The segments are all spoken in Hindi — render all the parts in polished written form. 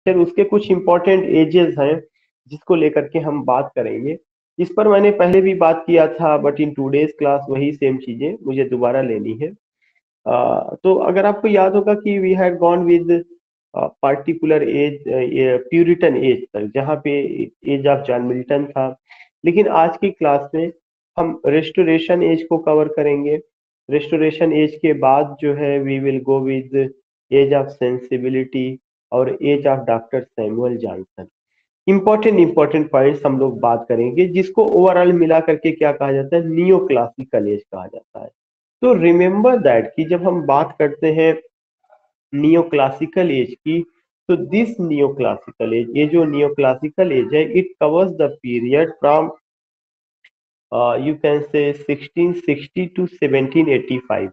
खैर उसके कुछ इंपॉर्टेंट एजेस हैं जिसको लेकर के हम बात करेंगे। इस पर मैंने पहले भी बात किया था, बट इन टूडेज क्लास वही सेम चीजें मुझे दोबारा लेनी है। तो अगर आपको याद होगा कि we had gone with particular age, Puritan age तक, जहाँ पे एज ऑफ जॉन मिल्टन था। लेकिन आज की क्लास में हम रेस्टोरेशन एज को कवर करेंगे। रेस्टोरेशन एज के बाद जो है we will go with age of sensibility और age of doctor Samuel Johnson. Important points हम लोग बात करेंगे, जिसको ओवरऑल मिला करके क्या कहा जाता है, नियो क्लासिकल एज कहा जाता है। तो रिमेंबर दैट कि जब हम बात करते हैं नियो क्लासिकल एज की, तो दिस नियो क्लासिकल एज, ये जो नियो क्लासिकल एज है, it covers the period from you can say 1660 to 1785।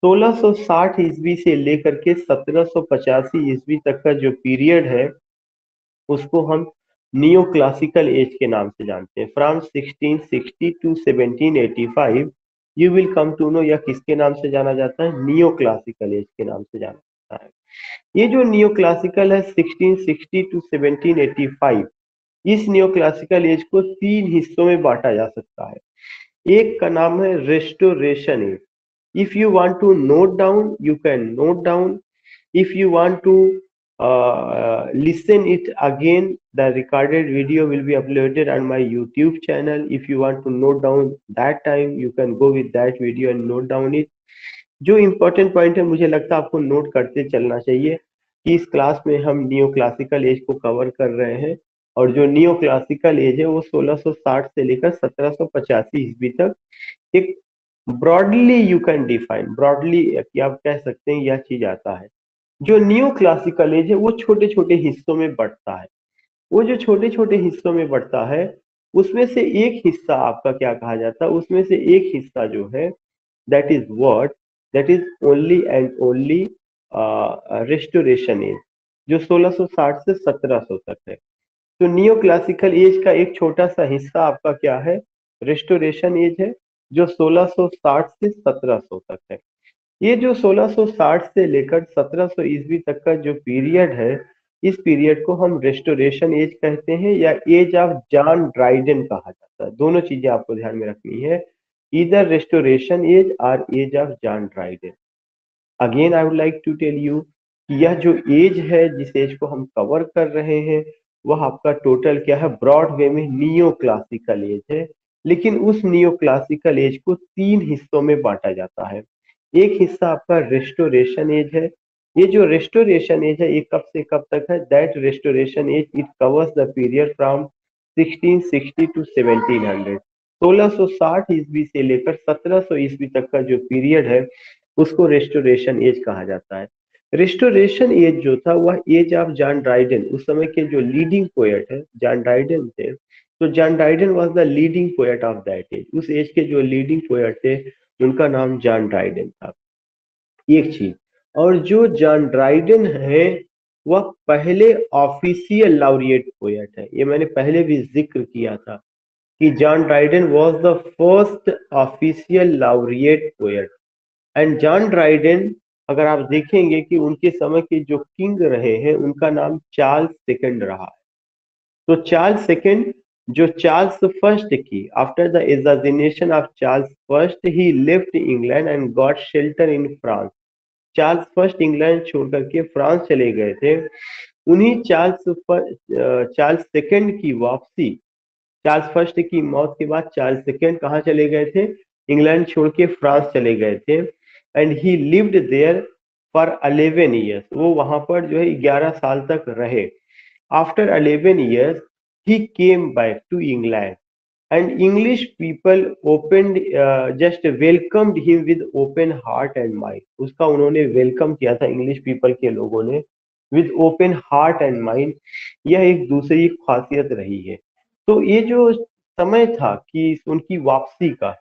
1660 ईस्वी से लेकर के 1785 ईस्वी तक का जो पीरियड है उसको हम नियो क्लासिकल एज के नाम से जानते हैं। From 1660 to 1785 you will come to know, या किसके नाम से जाना जाता है, नियो क्लासिकल एज के नाम से जाना जाता है। ये जो नियो क्लासिकल है 1660 टू 1785, इस नियो क्लासिकल एज को तीन हिस्सों में बांटा जा सकता है। एक का नाम है restoration age. If you want to note down you can note down, if you want to listen it again, the recorded video will be uploaded on my YouTube channel. If you want to note down that time, you can go with that video and note down it. जो इम्पोर्टेंट पॉइंट है मुझे लगता है आपको नोट करते चलना चाहिए कि इस क्लास में हम नियो क्लासिकल एज को कवर कर रहे हैं, और जो नियो क्लासिकल एज है वो 1660 से लेकर 1785 ईस्वी तक एक broadly, you can define broadly कि आप कह सकते हैं यह चीज आता है। जो नियो क्लासिकल एज है वो छोटे छोटे हिस्सों में बढ़ता है। वो जो छोटे छोटे हिस्सों में बढ़ता है उसमें से एक हिस्सा आपका क्या कहा जाता है, उसमें से एक हिस्सा जो है that is what, that is only and only restoration age, जो 1660 से 1700 तक है। तो नियो क्लासिकल एज का एक छोटा सा हिस्सा आपका क्या है, रेस्टोरेशन एज है, जो 1660 से 1700 तक है। ये जो 1660 से लेकर 1700 ईस्वी तक का जो पीरियड है, इस पीरियड को हम रेस्टोरेशन एज कहते हैं या एज ऑफ जॉन ड्राइडन कहा जाता है। दोनों चीजें आपको ध्यान में रखनी है, इधर रेस्टोरेशन एज और age of John Dryden. Again I would like to tell you कि यह जो एज है, जिस एज को हम कवर कर रहे हैं, वह आपका टोटल क्या है, ब्रॉड वे में नियो क्लासिकल एज है। लेकिन उस नियो क्लासिकल एज को तीन हिस्सों में बांटा जाता है। एक हिस्सा आपका रेस्टोरेशन एज है। ये जो रेस्टोरेशन एज है ये कब से कब तक है, that restoration age it covers the period from 1660 to 1700। 1660 ईस्वी से लेकर 1700 ईस्वी तक का जो पीरियड है उसको रेस्टोरेशन एज कहा जाता है। रेस्टोरेशन एज जो था वह एज ऑफ जॉन ड्राइडन, उस समय के जो लीडिंग पोएट है जॉन ड्राइडन थे, तो John Dryden was the leading poet of that age. उस एज के जो लीडिंग पोएट थे उनका नाम जॉन ड्राइडन था। एक चीज और, जो जॉन ड्राइडन है वह पहले ऑफिशियल लॉरिएट पोएट है। ये मैंने पहले भी जिक्र किया था कि John Dryden was the first official laureate poet. And John Dryden, अगर आप देखेंगे कि उनके समय के जो किंग रहे हैं उनका नाम चार्ल्स सेकंड रहा है। तो चार्ल्स सेकंड जो चार्ल्स फर्स्ट की, after the assassination of Charles first he left England and got shelter in France. Charles first England छोड़ करके फ्रांस चले गए थे। उन्हीं चार्ल्स सेकंड की वापसी, चार्ल्स फर्स्ट की मौत के बाद चार्ल्स सेकंड कहाँ चले गए थे, इंग्लैंड छोड़ के फ्रांस चले गए थे। And he lived there for 11 years, वो वहां पर जो है 11 साल तक रहे। After 11 years he came back to England and English people opened, just welcomed him with open heart and mind. उसका उन्होंने वेलकम किया था इंग्लिश पीपल के लोगों ने with open heart and mind. यह एक दूसरी खासियत रही है। तो ये जो समय था कि उनकी वापसी का,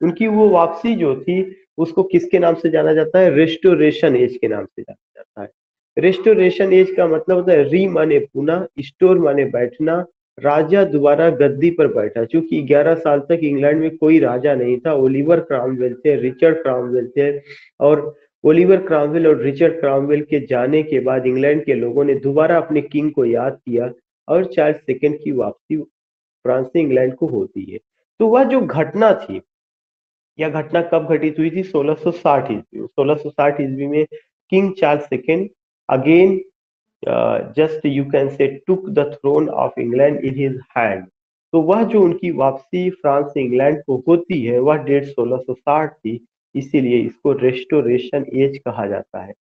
उनकी वो वापसी जो थी उसको किसके नाम से जाना जाता है, रेस्टोरेशन एज के नाम से जाना जाता है। रेस्टोरेशन एज का मतलब होता है री माने पुनः, स्टोर माने बैठना, राजा दोबारा गद्दी पर बैठा। क्योंकि 11 साल तक इंग्लैंड में कोई राजा नहीं था, ओलिवर क्रामवेल थे, रिचर्ड क्रामवेल थे, और ओलिवर क्रॉमवेल और रिचर्ड क्रॉमवेल के जाने के बाद इंग्लैंड के लोगों ने दोबारा अपने किंग को याद किया और चार्ल्स सेकंड की वापसी फ्रांस से इंग्लैंड को होती है। तो वह जो घटना थी, यह घटना कब घटित हुई थी? 1660 ईस्वी में। 1660 ईस्वी में King Charles second again just you can say took the throne of England in his hand. तो वह जो उनकी वापसी फ्रांस से इंग्लैंड को होती है वह डेट 1660 थी। इसीलिए इसको रेस्टोरेशन एज कहा जाता है।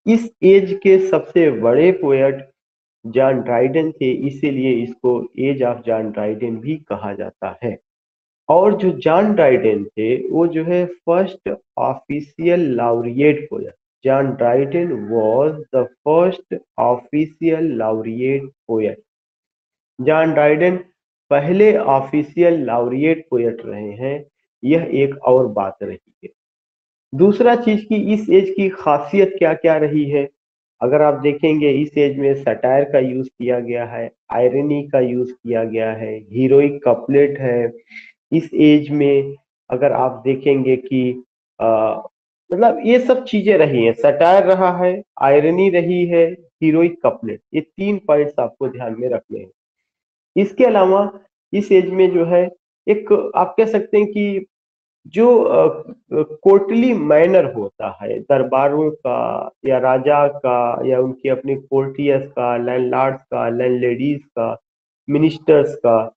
इस एज के सबसे बड़े पोएट जॉन ड्राइडन थे, इसीलिए इसको एज ऑफ जॉन ड्राइडन भी कहा जाता है। और जो जॉन ड्राइडन थे वो जो है first official laureate poet. John Dryden was the first official laureate poet. John Dryden पहले ऑफिशियल लाउरिएट पोएट रहे हैं। यह एक और बात रही है। दूसरा चीज की इस एज की खासियत क्या क्या रही है? अगर आप देखेंगे इस एज में सटायर का यूज किया गया है, आयरनी का यूज किया गया है, हीरोइक कपलेट है। इस एज में अगर आप देखेंगे कि आ, मतलब ये सब चीजें रही हैं, सटायर रहा है, आयरनी रही है, हीरोइक कपलेट, ये तीन पॉइंट्स आपको ध्यान में रखने हैं। इसके अलावा इस एज में जो है एक आप कह सकते हैं कि जो कोर्टली मैनर होता है दरबारों का या राजा का या उनके अपने कोर्टियर्स का, लैंडलॉर्ड्स का, लैंडलेडीज का, मिनिस्टर्स का,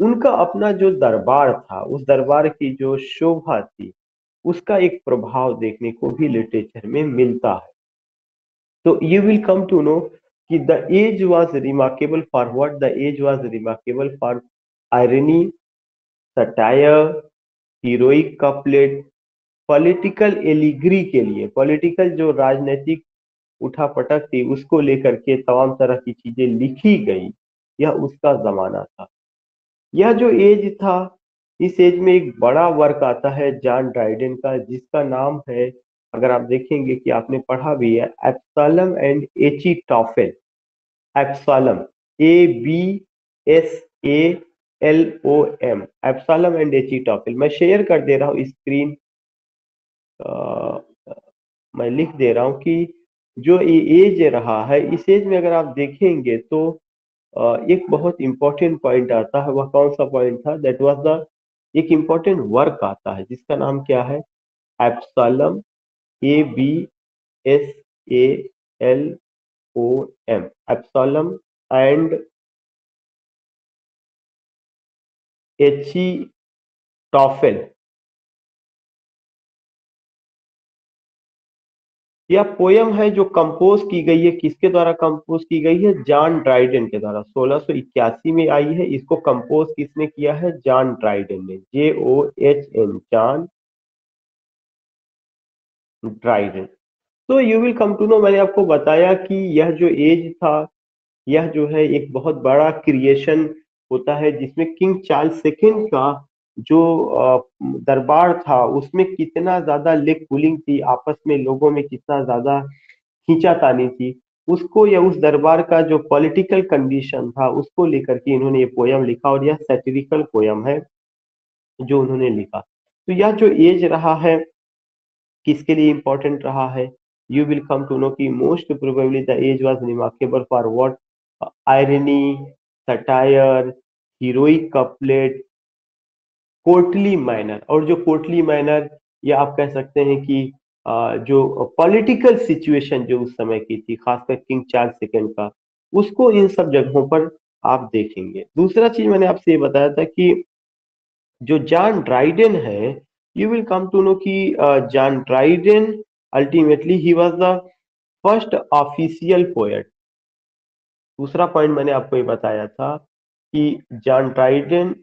उनका अपना जो दरबार था, उस दरबार की जो शोभा थी, उसका एक प्रभाव देखने को भी लिटरेचर में मिलता है। तो you will come to know कि the age was remarkable for what? The age was remarkable for irony, satire, heroic couplet, political allegory के लिए, पॉलिटिकल जो राजनीतिक उठापटक थी उसको लेकर के तमाम तरह की चीजें लिखी गई। यह उसका जमाना था। यह जो एज था, इस एज में एक बड़ा वर्क आता है जॉन ड्राइडन का जिसका नाम है, अगर आप देखेंगे कि आपने पढ़ा भी है, Absalom and Achitophel. Absalom, ABSALOM, Absalom and Achitophel. मैं शेयर कर दे रहा हूँ स्क्रीन, मैं लिख दे रहा हूँ कि जो ये एज रहा है, इस एज में अगर आप देखेंगे तो एक बहुत इंपॉर्टेंट पॉइंट आता है। वह कौन सा पॉइंट था? दैट वाज द एक इंपॉर्टेंट वर्क आता है जिसका नाम क्या है? Absalom, ABSALOM, Absalom and Achitophel. यह पोयम है जो कंपोज की गई है, किसके द्वारा कंपोज की गई है? जॉन ड्राइडन के द्वारा। 1681 में आई है। इसको कंपोज किसने किया है? जॉन ड्राइडन ने, JOHN, जॉन ड्राइडन। तो you will come to know, मैंने आपको बताया कि यह जो एज था, यह जो है एक बहुत बड़ा क्रिएशन होता है जिसमें किंग चार्ल्स सेकंड का जो दरबार था उसमें कितना ज्यादा लेग पुलिंग थी, आपस में लोगों में कितना ज्यादा खींचातानी थी, उसको या उस दरबार का जो पॉलिटिकल कंडीशन था उसको लेकर के इन्होंने ये पोयम लिखा और यह सैटिरिकल पोयम है जो उन्होंने लिखा। तो यह जो एज रहा है किसके लिए इंपॉर्टेंट रहा है? You will come to know कि most probably the age was remarkable for what? Irony, satire, heroic couplet, courtly manner. और जो कोर्टली मैनर, या आप कह सकते हैं कि जो पॉलिटिकल सिचुएशन जो उस समय की थी, खासकर किंग चार्ल्स सेकंड का, उसको इन सब जगहों पर आप देखेंगे। दूसरा चीज मैंने आपसे ये बताया था कि जो जॉन ड्राइडन है, you will come to know कि John Dryden ultimately he was the first official poet. दूसरा पॉइंट मैंने आपको ये बताया था कि John Dryden,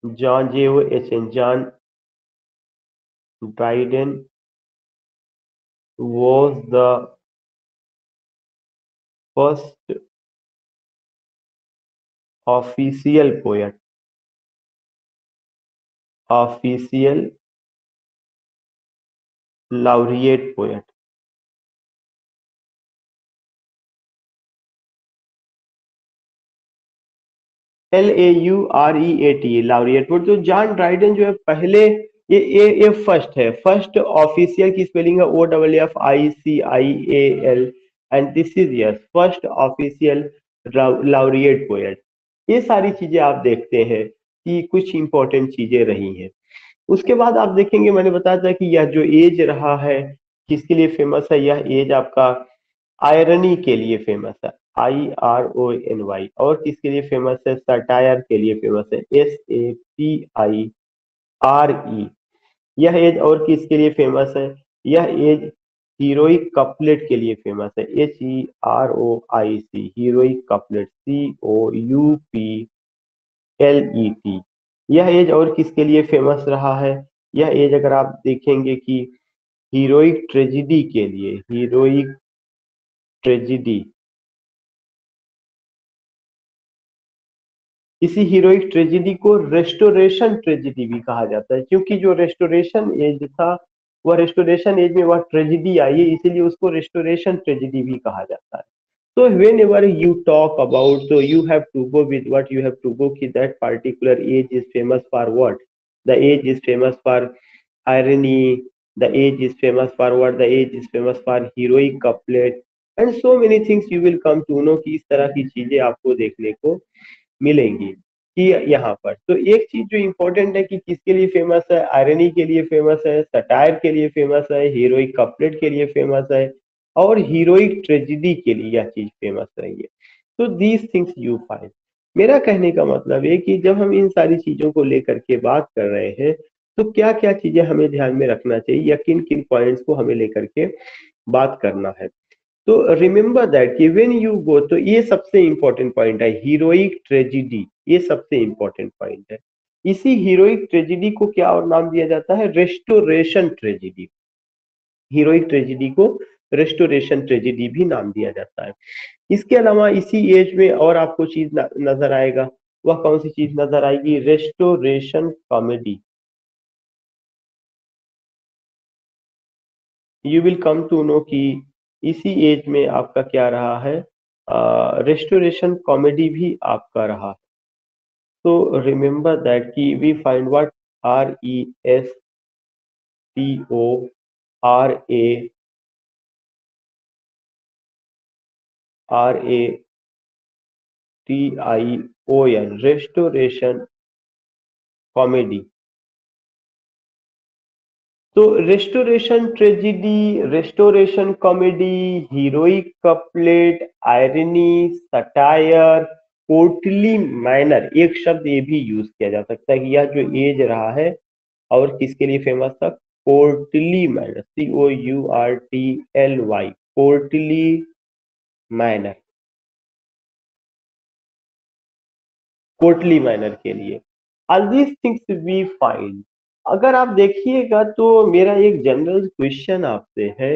John, JOHN, John Dryden was the first official poet, official laureate poet। LAUREAT, laureate poet। तो जॉन ड्राइडन जो है पहले ये फर्स्ट है। फर्स्ट ऑफिशियल की स्पेलिंग है OFFICIAL and this is yes first official laureate poet. ये सारी चीजें आप देखते हैं कि कुछ इंपॉर्टेंट चीजें रही हैं। उसके बाद आप देखेंगे मैंने बताया था कि यह जो एज रहा है किसके लिए फेमस है, यह एज आपका आयरनी के लिए फेमस है, IRONY। और किसके लिए फेमस है, सटायर के लिए फेमस है, SATIRE। यह एज और किसके लिए फेमस है, यह एज हीरोइक कपलेट के लिए फेमस है, HEROIC हीरोइक कपलेट, COUPLET। यह एज और किसके लिए फेमस रहा है, यह एज अगर आप देखेंगे कि हीरोइक ट्रेजिडी के लिए, हीरोइक ट्रेजिडी। इसी हीरोइक ट्रेजेडी को रेस्टोरेशन ट्रेजेडी भी कहा जाता है, क्योंकि जो रेस्टोरेशन एज था वह रेस्टोरेशन एज में वह ट्रेजेडी आई है, इसीलिए उसको रेस्टोरेशन ट्रेजेडी भी कहा जाता है। So whenever you talk about, so you have to go with what you have to go कि that particular age is famous for what? The age is famous for irony, the age is famous for what? The age is famous for heroic couplet and so many things you will come to know कि इस तरह की चीजें आपको देखने को मिलेंगी कि यहाँ पर। तो एक चीज जो इम्पोर्टेंट है कि किसके लिए फेमस है, आयरनी के लिए फेमस है, सटायर के लिए फेमस है, हीरोइक कपलेट के लिए फेमस है और हीरोइक ट्रेजिडी के लिए यह चीज फेमस रही है। तो दीज थिंग्स यू फाइंड। मेरा कहने का मतलब है कि जब हम इन सारी चीजों को लेकर के बात कर रहे हैं तो क्या क्या चीजें हमें ध्यान में रखना चाहिए या किन किन पॉइंट्स को हमें लेकर के बात करना है। तो रिमेंबर दैट कि व्हेन यू गो, तो ये सबसे इंपॉर्टेंट पॉइंट है, हीरोइक ट्रेजिडी, ये सबसे इंपॉर्टेंट पॉइंट है। इसी हीरोइक ट्रेजिडी को क्या और नाम दिया जाता है, रेस्टोरेशन ट्रेजिडी। हीरोइक ट्रेजिडी को रेस्टोरेशन ट्रेजिडी भी नाम दिया जाता है। इसके अलावा इसी एज में और आपको चीज नजर आएगा, वह कौन सी चीज नजर आएगी, restoration comedy. You will come to know कि इसी एज में आपका क्या रहा है, रेस्टोरेशन कॉमेडी भी आपका रहा। तो रिमेंबर दैट कि we find what, RESTORATION, restoration comedy. तो restoration tragedy, restoration comedy, heroic couplet, irony, satire, courtly manner, एक शब्द ये भी यूज किया जा सकता है कि यह जो एज रहा है और किसके लिए फेमस था, courtly manner, COURTLY, courtly manner, courtly manner के लिए। All these things we find. अगर आप देखिएगा तो मेरा एक जनरल क्वेश्चन आपसे है,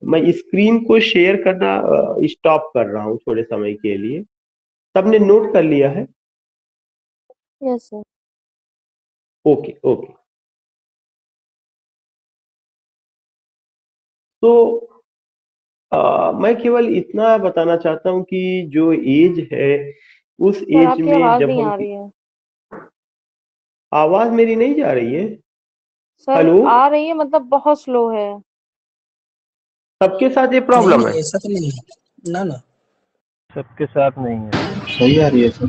मैं स्क्रीन को शेयर करना स्टॉप कर रहा हूँ थोड़े समय के लिए। सबने नोट कर लिया है? Yes sir. Okay okay. तो मैं केवल इतना बताना चाहता हूँ कि जो एज है उस सर एज आपकी में आवाज जब नहीं हम, आ रही है। आवाज मेरी नहीं जा रही है? सर हेलो, आ रही है, मतलब बहुत स्लो है। सबके साथ ये नहीं प्रॉब्लम है? नहीं ऐसा तो नहीं है ना ना। सबके साथ नहीं है। सही आ रही है सर,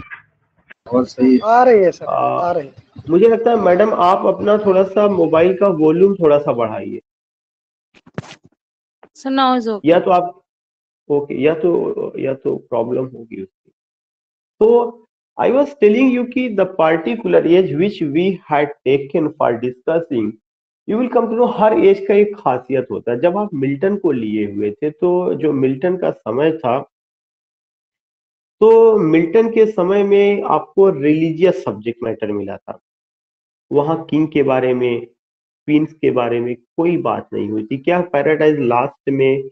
और सही है। आ रही है सर, आ, आ रही है। मुझे लगता है मैडम आप अपना थोड़ा सा मोबाइल का वॉल्यूम थोड़ा सा बढ़ाइए, सर नाउ इज या ओके। तो आप, ओके, या तो प्रॉब्लम होगी उसकी। तो आई वॉज टेलिंग यू कि the particular age which we had taken for discussing, you will come to know हर एज का एक खासियत होता है। जब आप मिल्टन को लिए हुए थे तो जो मिल्टन का समय था, तो मिल्टन के समय में आपको रिलीजियस सब्जेक्ट मैटर मिला था। वहाँ किंग के बारे में, क्वींस के बारे में कोई बात नहीं हुई थी। क्या पैराडाइज लास्ट में,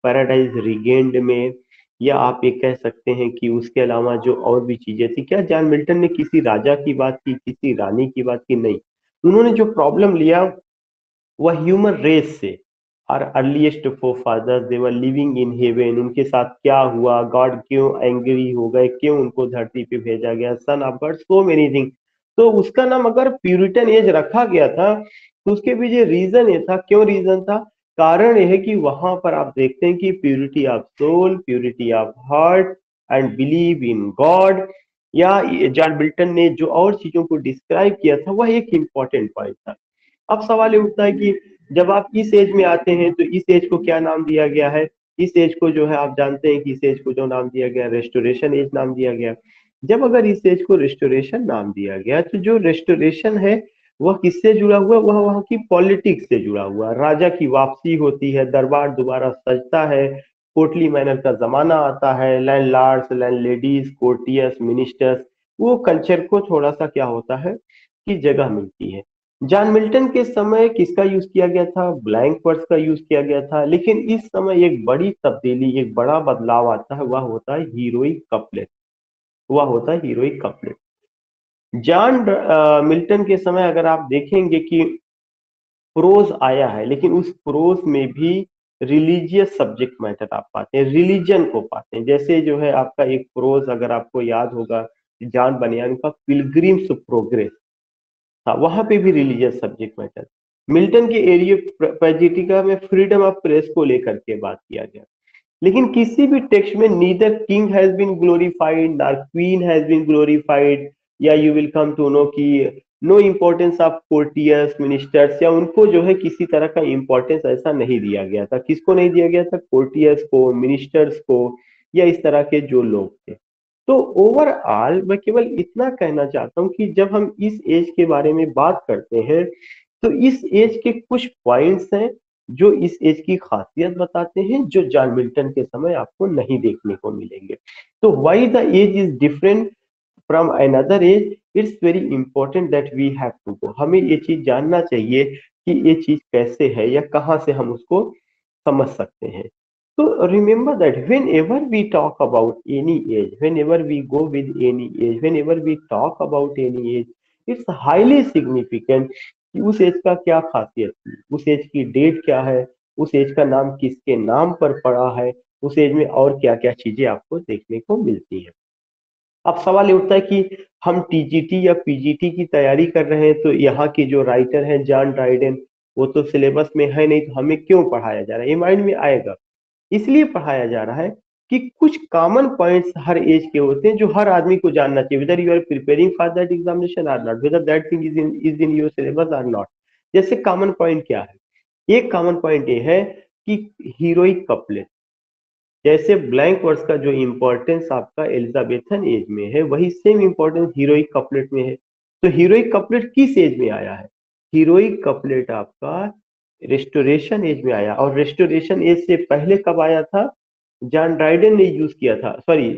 पैराडाइज रिगेंड में, या आप ये कह सकते हैं कि उसके अलावा जो और भी चीजें थी, क्या जॉन मिल्टन ने किसी राजा की बात की, किसी रानी की बात की? नहीं। उन्होंने जो प्रॉब्लम लिया वह ह्यूमन रेस से, और earliest forefathers they were living in heaven, उनके साथ क्या हुआ, गॉड क्यों एंग्री हो गए, क्यों उनको धरती पे भेजा गया, son of God, so many thing. तो उसका नाम अगर प्यूरिटन एज रखा गया था तो उसके पीछे रीजन ये था, क्यों रीजन था, कारण यह है कि वहां पर आप देखते हैं कि purity of soul, purity of heart and believe in God, या जॉन मिल्टन ने जो और चीजों को डिस्क्राइब किया था वह एक इंपॉर्टेंट पॉइंट था। अब सवाल ये उठता है कि जब आप इस एज में आते हैं तो इस एज को क्या नाम दिया गया है, इस एज को जो है आप जानते हैं कि इस एज को जो नाम दिया गया रेस्टोरेशन एज नाम दिया गया। जब अगर इस एज को रेस्टोरेशन नाम दिया गया तो जो रेस्टोरेशन है वह किससे जुड़ा हुआ है, वह वहां की पॉलिटिक्स से जुड़ा हुआ है। राजा की वापसी होती है, दरबार दोबारा सजता है, कोर्टली मैनर का जमाना आता है, लैंडलॉर्ड्स, लैंडलेडीज, कोर्टियर्स, मिनिस्टर्स, वो कल्चर को थोड़ा सा क्या होता है कि जगह मिलती है। जॉन मिल्टन के समय किसका यूज किया गया था, ब्लैंक वर्ड्स का यूज किया गया था, लेकिन इस समय एक बड़ी तब्दीली, एक बड़ा बदलाव आता है, वह होता है हीरोइक कपलेट, वह होता है हीरोइक कपलेट। जॉन मिल्टन के समय अगर आप देखेंगे कि प्रोज आया है, लेकिन उस प्रोज में भी रिलीजियस सब्जेक्ट मैटर आप पाते हैं, रिलीजन को पाते हैं। जैसे जो है आपका एक प्रोज अगर आपको याद होगा जॉन बनियान का पिलग्रिम्स प्रोग्रेस था, वहां पे भी रिलीजियस सब्जेक्ट मैटर। मिल्टन के एरिया पैजिटिका में फ्रीडम ऑफ प्रेस को लेकर के बात किया गया, लेकिन किसी भी टेक्स्ट में neither king has been glorified nor queen has been glorified, या you will come to know कि no importance of courtiers, ministers, या उनको जो है किसी तरह का इंपॉर्टेंस ऐसा नहीं दिया गया था। किसको नहीं दिया गया था, कोर्टियर्स को, मिनिस्टर्स को, या इस तरह के जो लोग थे। तो ओवरऑल मैं केवल इतना कहना चाहता हूँ कि जब हम इस एज के बारे में बात करते हैं तो इस एज के कुछ पॉइंट्स हैं जो इस एज की खासियत बताते हैं, जो जॉन मिल्टन के समय आपको नहीं देखने को मिलेंगे। तो why the age is different from another age, it's very important that we have to go. हमें ये चीज जानना चाहिए कि ये चीज कैसे है या कहाँ से हम उसको समझ सकते हैं। So remember that whenever we talk about any age, whenever we go with any age, whenever we talk about any age, it's highly significant कि उस एज का क्या खासियत थी, उस एज की डेट क्या है, उस एज का नाम किसके नाम पर पड़ा है, उस एज में और क्या क्या चीजें आपको देखने को मिलती है। अब सवाल ये उठता है कि हम टीजीटी या पीजीटी की तैयारी कर रहे हैं तो यहाँ की जो राइटर है जॉन ड्राइडेन, वो तो सिलेबस में है नहीं, तो हमें क्यों पढ़ाया जा रहा है, ये माइंड में आएगा। इसलिए पढ़ाया जा रहा है कि कुछ कॉमन पॉइंट्स हर एज के होते हैं जो हर आदमी को जानना चाहिए, whether you are preparing for that examination or not, whether that thing is in your syllabus or not. जैसे कॉमन पॉइंट क्या है, एक कॉमन पॉइंट ये है कि हीरोइक कपलेट, जैसे ब्लैंक वर्ड्स का जो इंपॉर्टेंस आपका एलिजाबेथन एज में है वही सेम इंपॉर्टेंस हीरोइक कपलेट में है। तो हीरोइक कपलेट किस एज में आया है, हीरोइक कपलेट आपका रेस्टोरेशन एज में आया, और रेस्टोरेशन एज से पहले कब आया था, जॉन ड्राइडन ने यूज किया था, सॉरी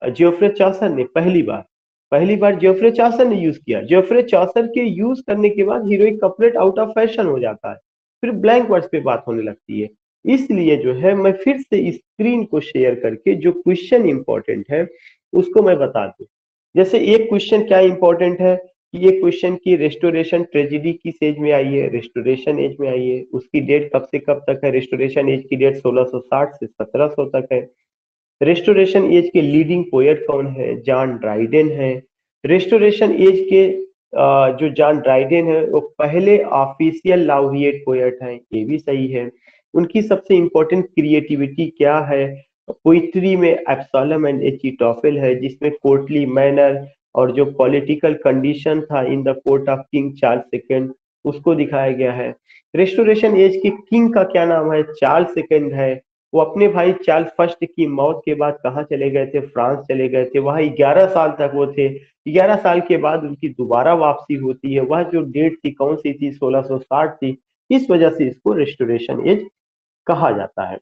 जियोफ्रे चौसर ने पहली बार जियोफ्रे चौसर ने यूज किया। जियोफ्रे चौसर के यूज करने के बाद heroic couplet out of fashion हो जाता है, फिर ब्लैंक वर्ड्स पे बात होने लगती है। इसलिए जो है मैं फिर से स्क्रीन को शेयर करके जो क्वेश्चन इंपॉर्टेंट है उसको मैं बता दूं। जैसे एक क्वेश्चन क्या इंपॉर्टेंट है कि ये क्वेश्चन की रेस्टोरेशन ट्रेजिडी किस एज में आई है, रेस्टोरेशन एज में आई है, उसकी डेट कब से कब तक है, रेस्टोरेशन एज की डेट 1660 से 1700 तक है। रेस्टोरेशन एज के लीडिंग पोएट कौन है, जॉन ड्राइडेन है। रेस्टोरेशन एज के जो जॉन ड्राइडेन है वो पहले ऑफिशियल लाउरिएट पोएट हैं, ये भी सही है। उनकी सबसे इंपॉर्टेंट क्रिएटिविटी क्या है, पोइट्री में एब्सोलम एंड एचिटोफेल है, जिसमें कोर्टली मैनर और जो पॉलिटिकल कंडीशन था in the court of king Charles second उसको दिखाया गया है। रेस्टोरेशन एज के किंग का क्या नाम है, चार्ल्स सेकेंड है। वो अपने भाई चार्ल्स फर्स्ट की मौत के बाद कहाँ चले गए थे, फ्रांस चले गए थे, वहां 11 साल तक वो थे। 11 साल के बाद उनकी दोबारा वापसी होती है, वह जो डेट थी कौन सी थी, 1660 थी। इस वजह से इसको रेस्टोरेशन एज कहा जाता है।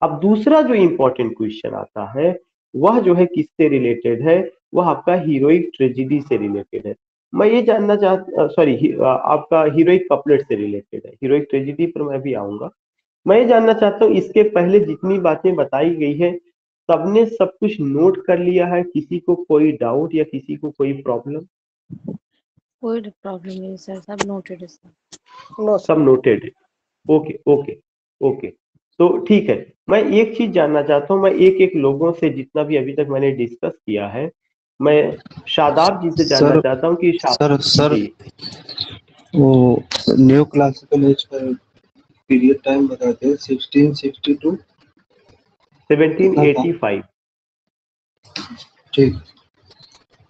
अब दूसरा जो इंपॉर्टेंट क्वेश्चन आता है वह जो है किससे रिलेटेड है, वह आपका हीरोइक ट्रेजिडी से रिलेटेड है। मैं ये जानना चाहता, सॉरी आपका हीरोइक कपलेट से रिलेटेड है, हीरोइक ट्रेजिडी पर मैं भी आऊंगा। मैं ये जानना चाहता हूँ इसके पहले जितनी बातें बताई गई है सबने सब कुछ नोट कर लिया है, किसी को कोई डाउट या किसी को कोई प्रॉब्लम? कोई प्रॉब्लम नहीं सर, सब नोटेड है सर। नो सब सर। नोटेड है, ओके ओके ओके। तो ठीक है, मैं एक चीज जानना चाहता हूँ, मैं एक एक लोगों से जितना भी अभी तक मैंने डिस्कस किया है मैं शादाब जी से जानना सर चाहता हूँ कि सर सर जी वो न्यू क्लासिकल एज का पीरियड टाइम बताते हैं 1662 कितना था? 1785 ठीक।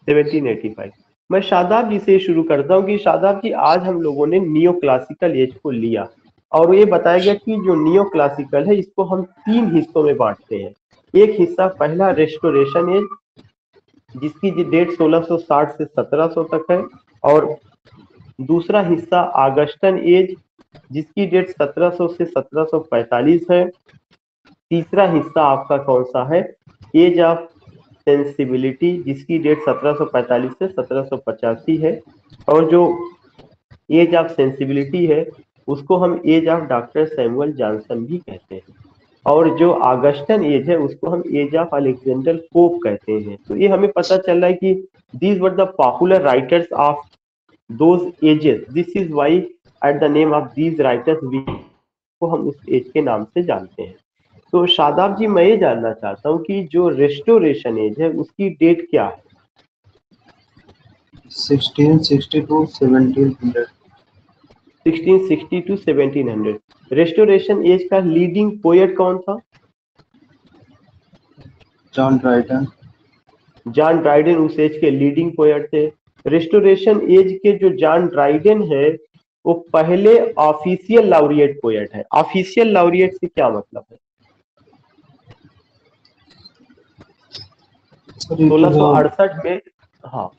1785। मैं शादाब जी से शुरू करता हूँ कि शादाब जी, आज हम लोगों ने नियो क्लासिकल एज को लिया और ये बताया गया कि जो नियो क्लासिकल है इसको हम 3 हिस्सों में बांटते हैं। एक हिस्सा पहला रेस्टोरेशन एज, जिसकी डेट 1660 से 1700 तक है, और दूसरा हिस्सा आगस्टन एज, जिसकी डेट 1700 से 1745 है। तीसरा हिस्सा आपका कौन सा है? एज ऑफ सेंसिबिलिटी, जिसकी डेट 1745 से 1785 है। और जो एज ऑफ सेंसिबिलिटी है उसको हम age of doctor Samuel Johnson भी कहते हैं। और जो आगस्टन एज है उसको हम एज ऑफ अलेक्जेंडर पोप कहते हैं। तो ये हमें पता चल रहा है कि these were the popular writers of those ages, this is why at the name of these writers we को हम उस एज के नाम से जानते हैं। तो शादाब जी, मैं ये जानना चाहता हूँ कि जो रेस्टोरेशन एज है उसकी डेट क्या है? 1662 1700। 1660 टू 1700। रेस्टोरेशन एज का लीडिंग पोएट कौन था? John Dryden. जॉन ड्राइडन उस एज के लीडिंग पोएट थे। रेस्टोरेशन एज के जो जॉन ड्राइडन है वो पहले ऑफिशियल लाउरिएट पोएट है। ऑफिशियल लाउरिएट से क्या मतलब है? सर it is a 1668 में। हाँ,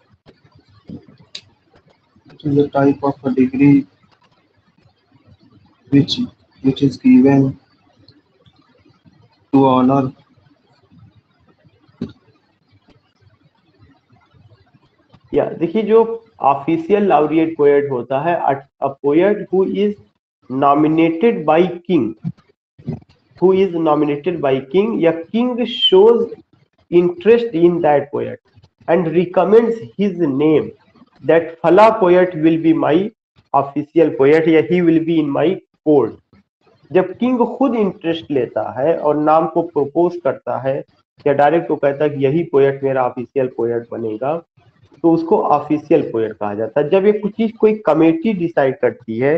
type of a degree which which is given to honor या देखिए, जो ऑफिशियल लाउरिएट पोएट होता है, a poet who is nominated by king, who is nominated by king, या king shows interest in that poet and recommends his name that फला poet will be my official poet या he will be in my court। जब किंग खुद इंटरेस्ट लेता है और नाम को प्रपोज करता है या डायरेक्ट को कहता है कि यही पोएट मेरा ऑफिशियल पोएट बनेगा, तो उसको ऑफिशियल पोएट कहा जाता है। जब ये कुछ चीज कोई कमेटी डिसाइड करती है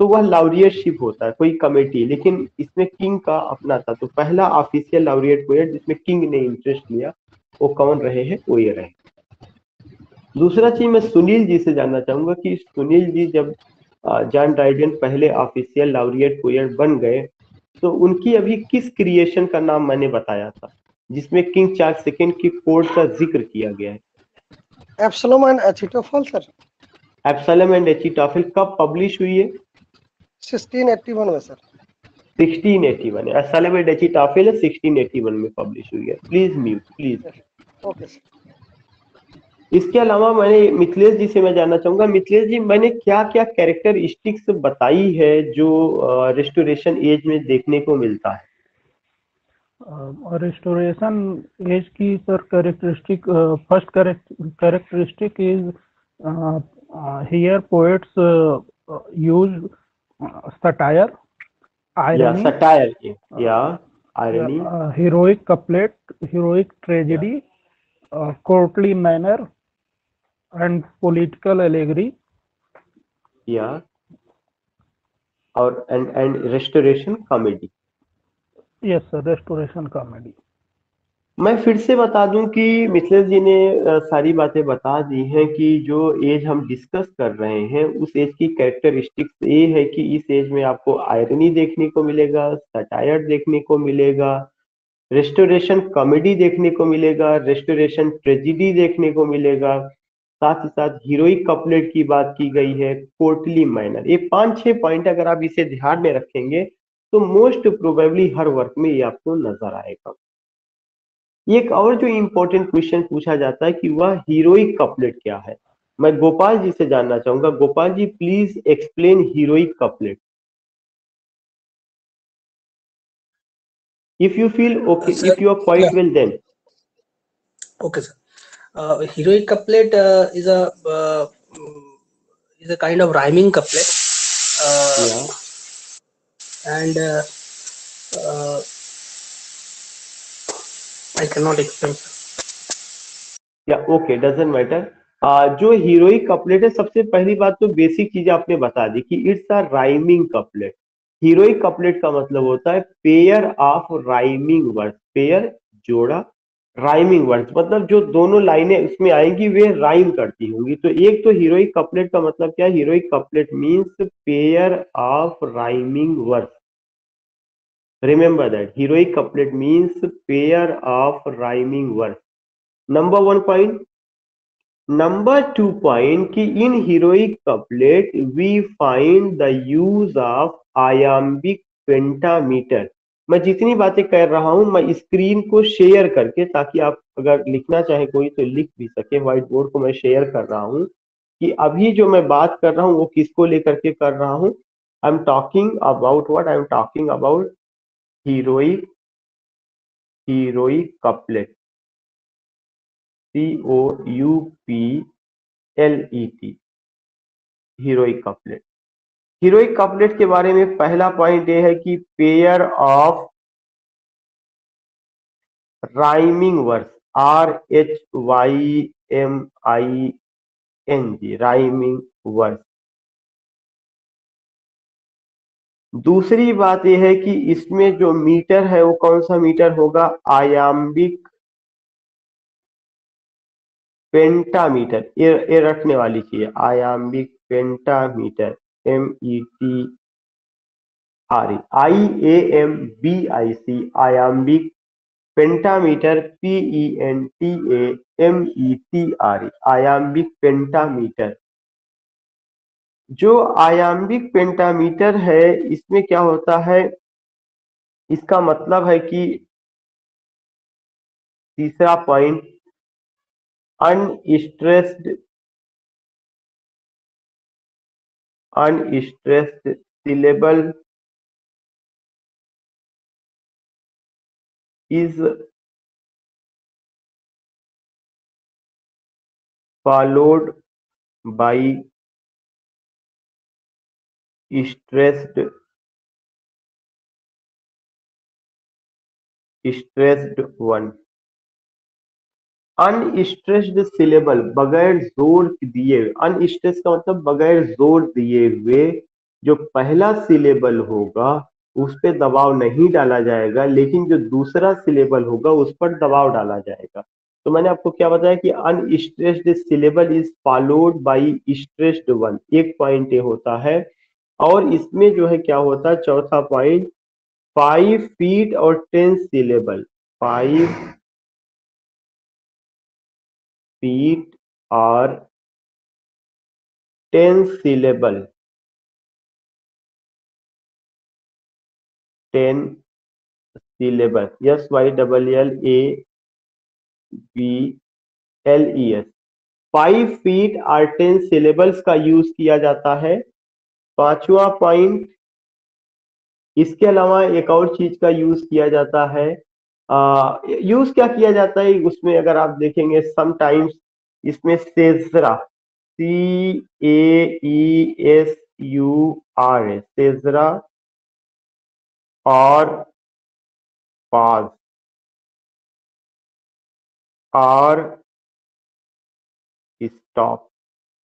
तो वह लाउरियटशिप होता है, कोई कमेटी, लेकिन इसमें किंग का अपना था। तो पहला ऑफिशियल लाउरिएट पोएट जिसमें किंग ने इंटरेस्ट लिया वो कौन रहे हैं? वो ये रहे। दूसरा चीज मैं सुनील जी से जानना चाहूंगा कि सुनील जी, जब जॉन ड्राइडन पहले ऑफिशियल लाउरिएट पोएट बन गए तो उनकी अभी किस क्रिएशन का नाम मैंने बताया था जिसमें किंग चार्ल्स सेकंड की कोर्ट का जिक्र किया गया है? एब्सलोम एंड एचिटोफल सर। एब्सलम एंड एचिटोफल कब पब्लिश हुई है? 1681 में सर। 1681। एब्सलम एंड एचिटोफल 1681 में पब्लिश हुई है। Please mute, please. Okay sir. इसके अलावा मैंने मिथिलेश जी से मैं जानना चाहूंगा, मिथिलेश जी, मैंने क्या क्या कैरेक्टरिस्टिक्स बताई है जो रेस्टोरेशन एज में देखने को मिलता है? रेस्टोरेशन एज की sir characteristic, first characteristic is here poets use satire, या irony, सटायर की, या irony, heroic couplet, heroic tragedy, courtly manner, and political allegory. या और and restoration comedy. Yes sir, restoration comedy. मैं फिर से बता दूं कि मिथिलेश जी ने सारी बातें बता दी हैं कि जो एज हम डिस्कस कर रहे हैं उस एज की कैरेक्टरिस्टिक्स ये है कि इस एज में आपको आयरनी देखने को मिलेगा, सटायर देखने को मिलेगा, रेस्टोरेशन कॉमेडी देखने को मिलेगा, रेस्टोरेशन ट्रेजिडी देखने को मिलेगा, साथ ही साथ हीरोइक कपलेट की बात की गई है, कोर्टली मैनर। ये 5-6 पॉइंट अगर आप इसे ध्यान में रखेंगे तो मोस्ट प्रोबेबली हर वर्क में ये आपको नजर आएगा। एक और जो इम्पोर्टेंट क्वेश्चन पूछा जाता है कि वह हीरोइक कपलेट क्या है। मैं गोपाल जी से जानना चाहूंगा। Gopal ji, please explain heroic couplet. If you feel okay, Sir, if you are quite yeah, well, then okay, sir. Heroic couplet is a kind of rhyming couplet, या and uh, I cannot explain, sir. या ओके डजंट मैटर। जो हीरोइक कपलेट है, सबसे पहली बात तो बेसिक चीज आपने बता दी कि it's a rhyming couplet. Heroic couplet का मतलब होता है pair of rhyming words, pair जोड़ा, राइमिंग वर्ड्स मतलब जो दोनों लाइनें उसमें आएंगी वे राइम करती होंगी। तो एक तो हीरोइक कपलेट का मतलब क्या है, heroic couplet means pair of rhyming words. Remember that heroic couplet means pair of rhyming words, number 1 point. Number 2 point कि in heroic couplet we find the use of iambic pentameter. मैं जितनी बातें कर रहा हूं मैं स्क्रीन को शेयर करके, ताकि आप अगर लिखना चाहे कोई तो लिख भी सके, व्हाइट बोर्ड को मैं शेयर कर रहा हूं कि अभी जो मैं बात कर रहा हूं वो किसको लेकर के कर रहा हूं। I am talking about what, I am talking about heroic heroic couplet, COUPLET, heroic couplet. Heroic couplet के बारे में पहला पॉइंट ये है कि pair of rhyming words, RHYMING, rhyming words. दूसरी बात यह है कि इसमें जो मीटर है वो कौन सा मीटर होगा, आयाम्बिक पेंटामीटर। ये रखने वाली चीज है, iambic pentameter, IAMBIC, iambic pentameter, PENTAMETR, iambic pentameter. जो आयाम्बिक पेंटामीटर है इसमें क्या होता है, इसका मतलब है कि तीसरा point, unstressed syllable is followed by stressed one। Unstressed syllable, बगैर जोर दिए, अनस्ट्रेस का मतलब बगैर जोर दिए हुए, जो पहला सिलेबल होगा उस पर दबाव नहीं डाला जाएगा, लेकिन जो दूसरा सिलेबल होगा उस पर दबाव डाला जाएगा। तो मैंने आपको क्या बताया कि unstressed syllable is followed by stressed one, एक पॉइंट ये होता है। और इसमें जो है क्या होता है, चौथा पॉइंट, 5 फीट और 10 syllable, 5 feet or 10 syllable, 10 syllable, SYLLABLES, 5 feet और 10 syllables का यूज किया जाता है। पांचवा पॉइंट, इसके अलावा एक और चीज का यूज किया जाता है। यूज क्या किया जाता है उसमें, अगर आप देखेंगे समटाइम्स इसमें सेजरा, CAESUR, सेजरा और पाज और स्टॉप,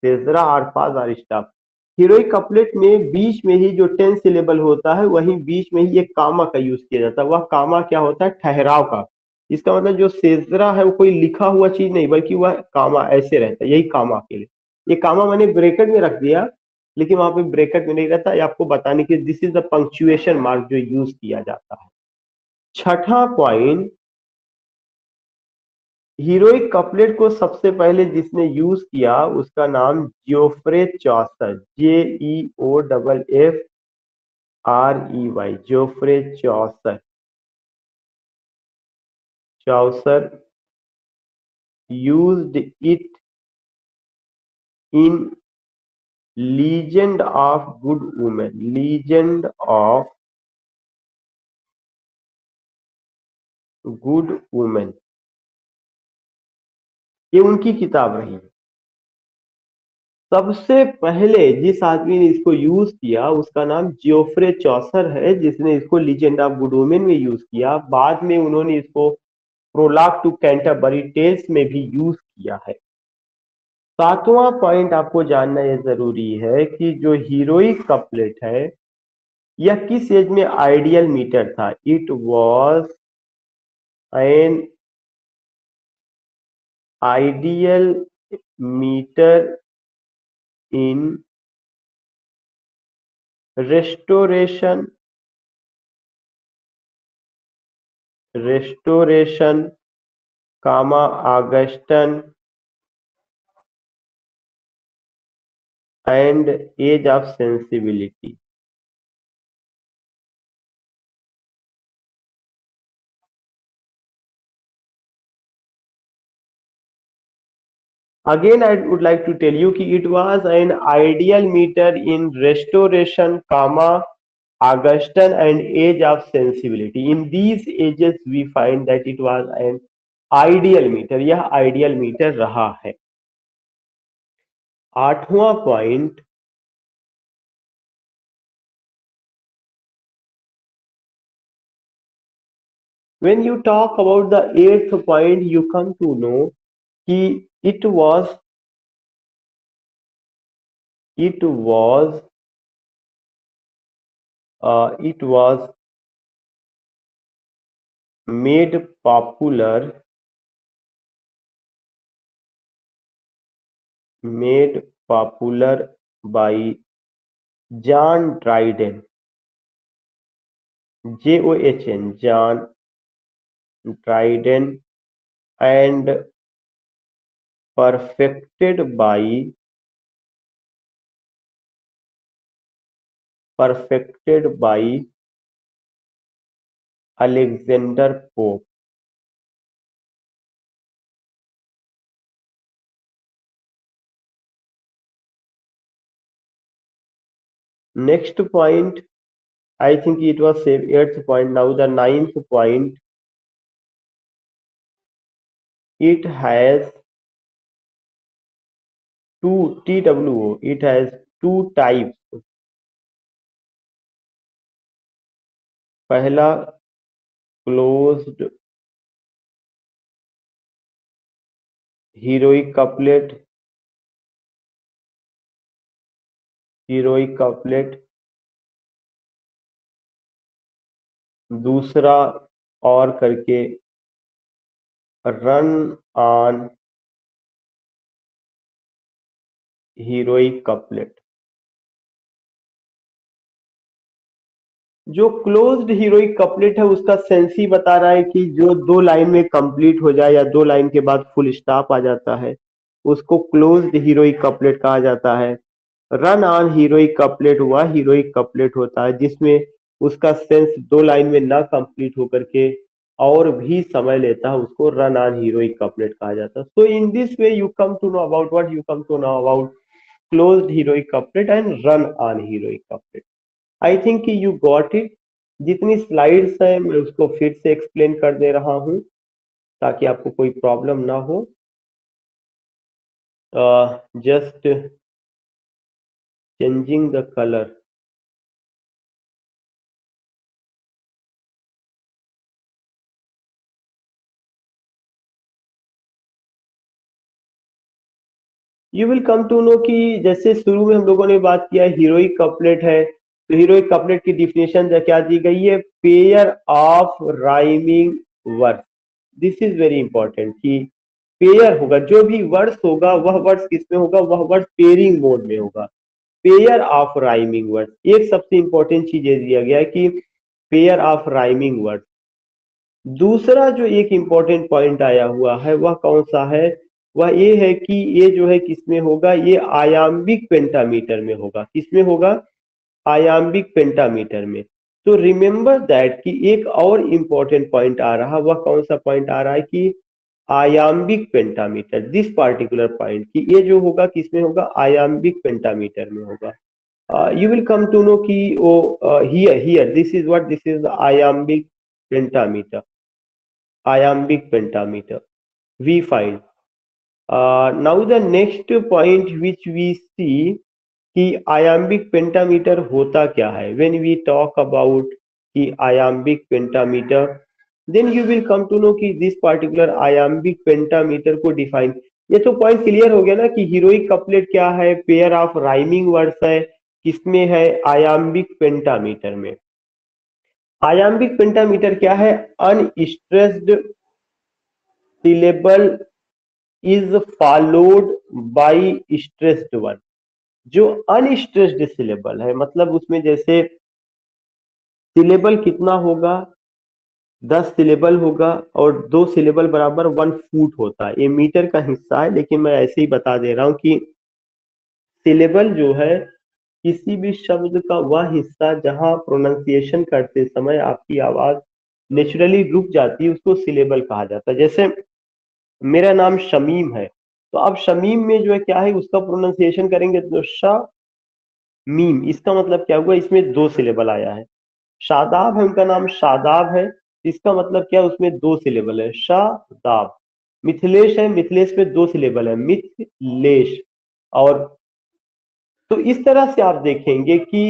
सेजरा और पाज और स्टॉप। हीरोइक कपलेट में बीच में ही जो 10 सिलेबल होता है वहीं बीच में ही एक कामा का यूज किया जाता है। वह कामा क्या होता है, ठहराव का। इसका मतलब जो सेजरा है वो कोई लिखा हुआ चीज नहीं, बल्कि वह कामा ऐसे रहता है, यही कामा के लिए। ये कामा मैंने ब्रैकेट में रख दिया, लेकिन वहां पे ब्रैकेट में नहीं रहता, ये आपको बताने के this is the punctuation mark जो यूज किया जाता है। छठा पॉइंट, हीरोइक कपलेट को सबसे पहले जिसने यूज किया उसका नाम Geoffrey Chaucer, JEOFFREY, Geoffrey Chaucer, Chaucer used it in Legend of Good Woman, Legend of Good Woman, ये उनकी किताब रही। सबसे पहले जिस आदमी ने इसको यूज किया उसका नाम जियोफ्रे चौसर है, जिसने इसको लीजेंड ऑफ गुड वुमेन में यूज किया। बाद में उन्होंने इसको प्रोलॉग टू कैंटरबरी टेल्स में भी यूज किया है। सातवां पॉइंट आपको जानना यह जरूरी है कि जो हीरोइक कपलेट है यह किस एज में आइडियल मीटर था। It was an ideal meter in restoration comma Augustan and age of sensibility. Again, I would like to tell you कि it was an ideal meter in restoration, comma Augustan and age of sensibility. In these ages, we find that it was an ideal meter. यह ideal meter रहा है। आठवां point, when you talk about the eighth point, you come to know कि it was made popular by John Dryden, John, John Dryden, and perfected by Alexander Pope. Next point, I think it was eighth point. Now the ninth point, it has two TWO. It has two types. पहला closed heroic couplet, दूसरा और करके रन ऑन हीरोइक कपलेट। जो क्लोज्ड हीरोइक कपलेट है उसका सेंस ही बता रहा है कि जो दो लाइन में कंप्लीट हो जाए या दो लाइन के बाद फुल स्टॉप आ जाता है उसको क्लोज्ड हीरोइक कपलेट कहा जाता है। रन ऑन हीरोइक कपलेट वह हीरोइक कपलेट होता है जिसमें उसका सेंस दो लाइन में ना कंप्लीट होकर के और भी समय लेता है, उसको रन ऑन हीरोइक कपलेट कहा जाता है। So in this way you come to know about what you come to know about closed heroic couplet and run on heroic couplet. I think you got it. जितनी स्लाइड्स है मैं उसको फिर से एक्सप्लेन कर दे रहा हूं ताकि आपको कोई प्रॉब्लम ना हो। Just changing the color. You will come to know कि जैसे शुरू में हम लोगों ने बात किया हीरोइक कपलेट है तो हीरोइक कपलेट की डिफिनेशन क्या दी गई है, pair of rhyming words. This is very important कि पेयर होगा, जो भी वर्ड्स होगा वह वर्ड्स किसमें होगा, वह वर्ड्स पेयरिंग मोड में होगा। पेयर ऑफ राइमिंग वर्ड्स एक सबसे इंपॉर्टेंट चीज ये दिया गया है कि पेयर ऑफ राइमिंग वर्ड्स। दूसरा जो एक इंपॉर्टेंट पॉइंट आया हुआ है वह कौन सा है, वह ये है कि ये जो है किसमें होगा, ये आयाम्बिक पेंटामीटर में होगा। किसमें होगा, आयाम्बिक पेंटामीटर में। तो रिमेंबर दैट कि एक और इंपॉर्टेंट पॉइंट आ रहा, वह कौन सा पॉइंट आ रहा है कि आयाम्बिक पेंटामीटर, दिस पार्टिकुलर पॉइंट कि ये जो होगा किसमें होगा, आयाम्बिक पेंटामीटर में होगा। you will come to know कि here this is what, this is the iambic pentameter, iambic pentameter we find. Now the next point which we see कि iambic pentameter होता क्या है। when we talk about कि iambic pentameter, then you will come to know कि दिस पार्टिकुलर आयाम्बिक पेंटामीटर को डिफाइन। ये तो पॉइंट क्लियर हो गया ना कि हीरोइक कपलेट क्या है, पेयर ऑफ राइमिंग वर्ड्स है, किसमें है, आयाम्बिक पेंटामीटर में। आयाम्बिक पेंटामीटर क्या है, unstressed syllable is followed by stressed one. जो अनस्ट्रेस्ड सिलेबल है मतलब उसमें जैसे सिलेबल कितना होगा, 10 सिलेबल होगा और 2 सिलेबल बराबर 1 फुट होता है। ये मीटर का हिस्सा है लेकिन मैं ऐसे ही बता दे रहा हूं कि सिलेबल जो है किसी भी शब्द का वह हिस्सा जहां प्रोनाउंसिएशन करते समय आपकी आवाज नेचुरली रुक जाती है उसको सिलेबल कहा जाता है। जैसे मेरा नाम शमीम है, तो अब शमीम में जो है क्या है उसका प्रोनाउंसिएशन करेंगे तो श मीम, इसका मतलब क्या हुआ, इसमें 2 सिलेबल आया है। शादाब है, उनका नाम शादाब है, इसका मतलब क्या, उसमें 2 सिलेबल है, शादाब। मिथिलेश है, मिथिलेश में 2 सिलेबल है, मिथिलेश। और तो इस तरह से आप देखेंगे कि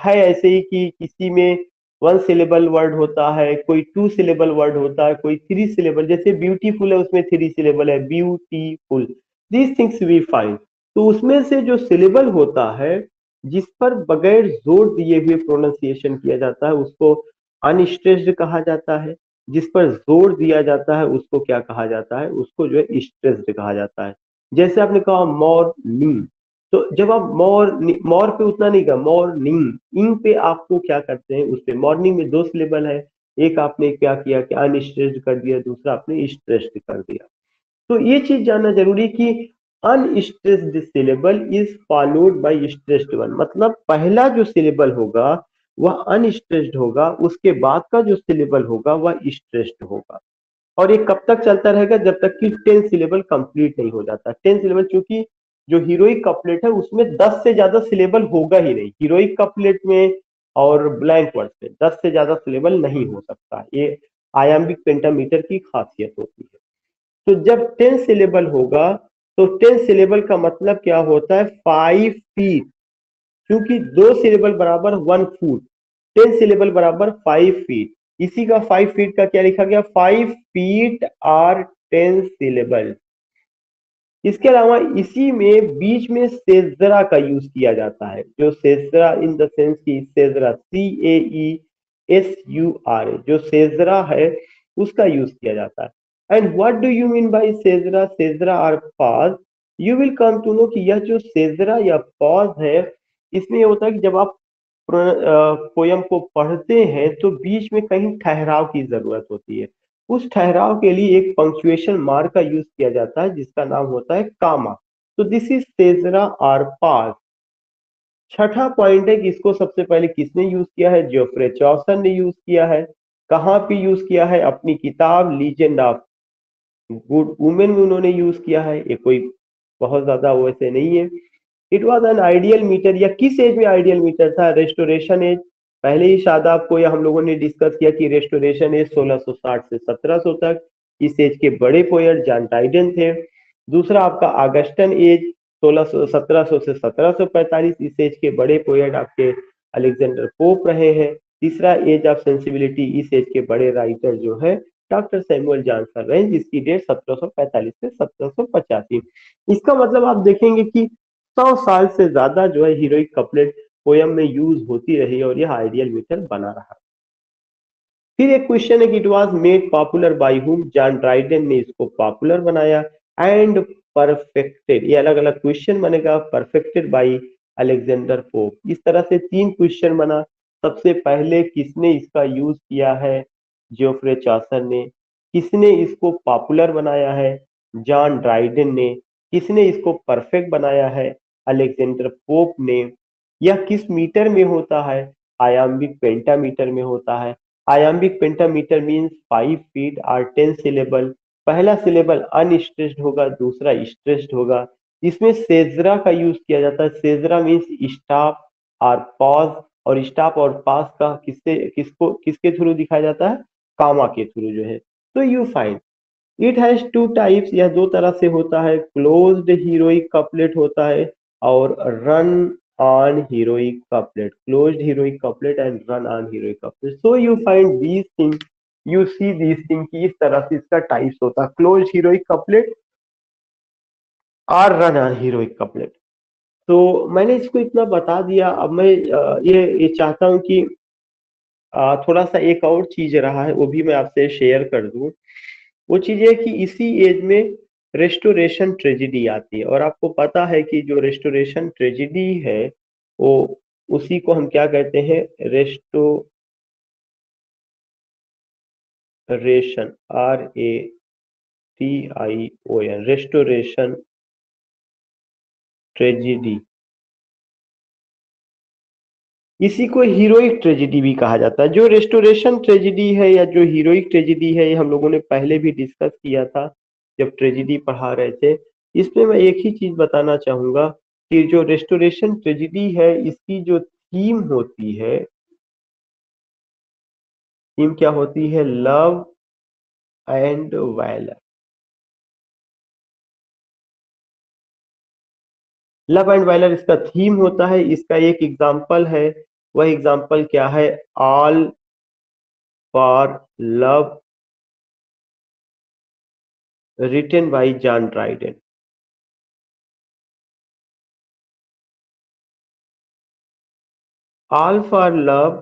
है ऐसे ही कि किसी में 1 सिलेबल वर्ड होता है, कोई 2 सिलेबल वर्ड होता है, कोई 3 सिलेबल, जैसे ब्यूटीफुल है उसमें 3 सिलेबल है, beautiful, these things we find. तो उसमें से जो सिलेबल होता है जिस पर बगैर जोर दिए हुए प्रोनाउंसिएशन किया जाता है उसको अनस्ट्रेस्ड कहा जाता है, जिस पर जोर दिया जाता है उसको क्या कहा जाता है, उसको जो है स्ट्रेस्ड कहा जाता है। जैसे आपने कहा मॉर्निंग, तो जब आप मोर पे उतना नहीं कहा, मॉर्निंग, इंग पे आपको क्या करते हैं, उस पे मॉर्निंग में 2 सिलेबल है, एक आपने क्या किया कि अनस्ट्रेस्ड कर दिया, दूसरा आपने स्ट्रेस्ड कर दिया। तो ये चीज जानना जरूरी कि unstressed syllable is followed by stressed one, मतलब पहला जो सिलेबल होगा वह अनस्ट्रेस्ड होगा, उसके बाद का जो सिलेबल होगा वह स्ट्रेस्ड होगा। और ये कब तक चलता रहेगा, जब तक कि 10 सिलेबल कंप्लीट नहीं हो जाता। 10 सिलेबल, चूंकि जो हीरोइक कपलेट है उसमें 10 से ज्यादा सिलेबल होगा ही नहीं, हीरोइक कपलेट में और ब्लैंक वर्ड में 10 से ज्यादा सिलेबल नहीं हो सकता, ये आयाम्बिक पेंटामीटर की खासियत होती है। तो जब 10 सिलेबल होगा तो 10 सिलेबल का मतलब क्या होता है, 5 फीट, क्योंकि 2 सिलेबल बराबर 1 फुट, 10 सिलेबल बराबर 5 फीट। इसी का 5 फीट का क्या लिखा गया, 5 फीट आर 10 सिलेबल। इसके अलावा इसी में बीच में सेजरा का यूज किया जाता है, जो सेजरा इन द सेंस की सेजरा, CAESUR, जो सेजरा है उसका यूज किया जाता है। And what do you mean by caesura, caesura are pause, you will come to know कि यह जो सेजरा या पॉज है इसमें ये होता है कि जब आप पोयम को पढ़ते हैं तो बीच में कहीं ठहराव की जरूरत होती है, उस ठहराव के लिए एक पंक्चुएशन मार्क का यूज किया जाता है जिसका नाम होता है कामा। तो दिस इज सेजरा और पास। छठा पॉइंट है कि इसको सबसे पहले किसने यूज किया है, जोफ्रे चौसर ने यूज किया है। कहाँ पे यूज किया है, अपनी किताब लीजेंड ऑफ गुड वुमेन में उन्होंने यूज किया है, ये कोई बहुत ज्यादा वैसे नहीं है। It was an ideal meter, या किस एज में आइडियल मीटर था, रेस्टोरेशन एज। पहले ही शादाब को या हम लोगों ने डिस्कस किया कि रेस्टोरेशन एज 1660 से 1700 तक, इस एज के बड़े पोएट जॉन ड्राइडन थे। दूसरा आपका ऑगस्टन एज 1700 से 1745, इस एज के बड़े पोएट आपके अलेक्जेंडर पोप रहे हैं। तीसरा एज ऑफ सेंसिबिलिटी, इस एज के बड़े राइटर जो है डॉक्टर सैमुअल जॉनसन रहे, जिसकी डेट 1745 से 1785। इसका मतलब आप देखेंगे कि 100 साल से ज्यादा जो है हीरोइक कपलेट पोयम में यूज होती रही और यह आइडियल मीटर बना रहा। फिर एक क्वेश्चन है कि it was made popular by whom, John Dryden ने इसको पॉपुलर बनाया, एंड परफेक्टेड, ये अलग अलग क्वेश्चन बनेगा, परफेक्टेड बाय अलेक्जेंडर पोप। इस तरह से 3 क्वेश्चन बना। सबसे पहले किसने इसका यूज किया है, जोफ्रे चौसर ने। किसने इसको पॉपुलर बनाया है, जॉन ड्राइडन ने। किसने इसको परफेक्ट बनाया है, अलेक्जेंडर पोप ने। यह किस मीटर में होता है, आयाम्बिक पेंटामीटर में होता है। आयाम्बिक पेंटामीटर मीन्स 5 फीट और 10 सिलेबल। पहला सिलेबल अनस्ट्रेस्ड होगा, दूसरा स्ट्रेस्ड होगा। इसमें सेजरा का यूज किया जाता है, सेजरा मीन्स स्टॉप और पॉज, और स्टॉप और पॉज का किसके थ्रू दिखाया जाता है, कामा के थ्रू जो है। तो you find it has 2 types, यह 2 तरह से होता है, क्लोज्ड हीरोइक कपलेट होता है और run on heroic couplet, closed heroic couplet and run on heroic couplet. So you find these things you see this thing कि इस तरह से इसका टाइप्स होता है, क्लोज हीरोइक कपलेट और रन ऑन हीरोइक कपलेट। तो मैंने इसको इतना बता दिया। अब मैं ये चाहता हूं कि थोड़ा सा एक और चीज रहा है वो भी मैं आपसे शेयर कर दूं। वो चीज है कि इसी एज में रेस्टोरेशन ट्रेजिडी आती है, और आपको पता है कि जो रेस्टोरेशन ट्रेजिडी है वो उसी को हम क्या कहते हैं, रेस्टोरेशन, RATION, रेस्टोरेशन ट्रेजिडी। इसी को हीरोइक ट्रेजिडी भी कहा जाता है। जो रेस्टोरेशन ट्रेजिडी है या जो हीरोइक ट्रेजिडी है, ये हम लोगों ने पहले भी डिस्कस किया था जब ट्रेजिडी पढ़ा रहे थे। इसमें मैं एक ही चीज बताना चाहूंगा कि जो रेस्टोरेशन ट्रेजिडी है इसकी जो थीम होती है, थीम क्या होती है, love and valour. Love and valour इसका थीम होता है। इसका एक एग्जाम्पल है, वह एग्जाम्पल क्या है, all for love written by John Dryden। All for Love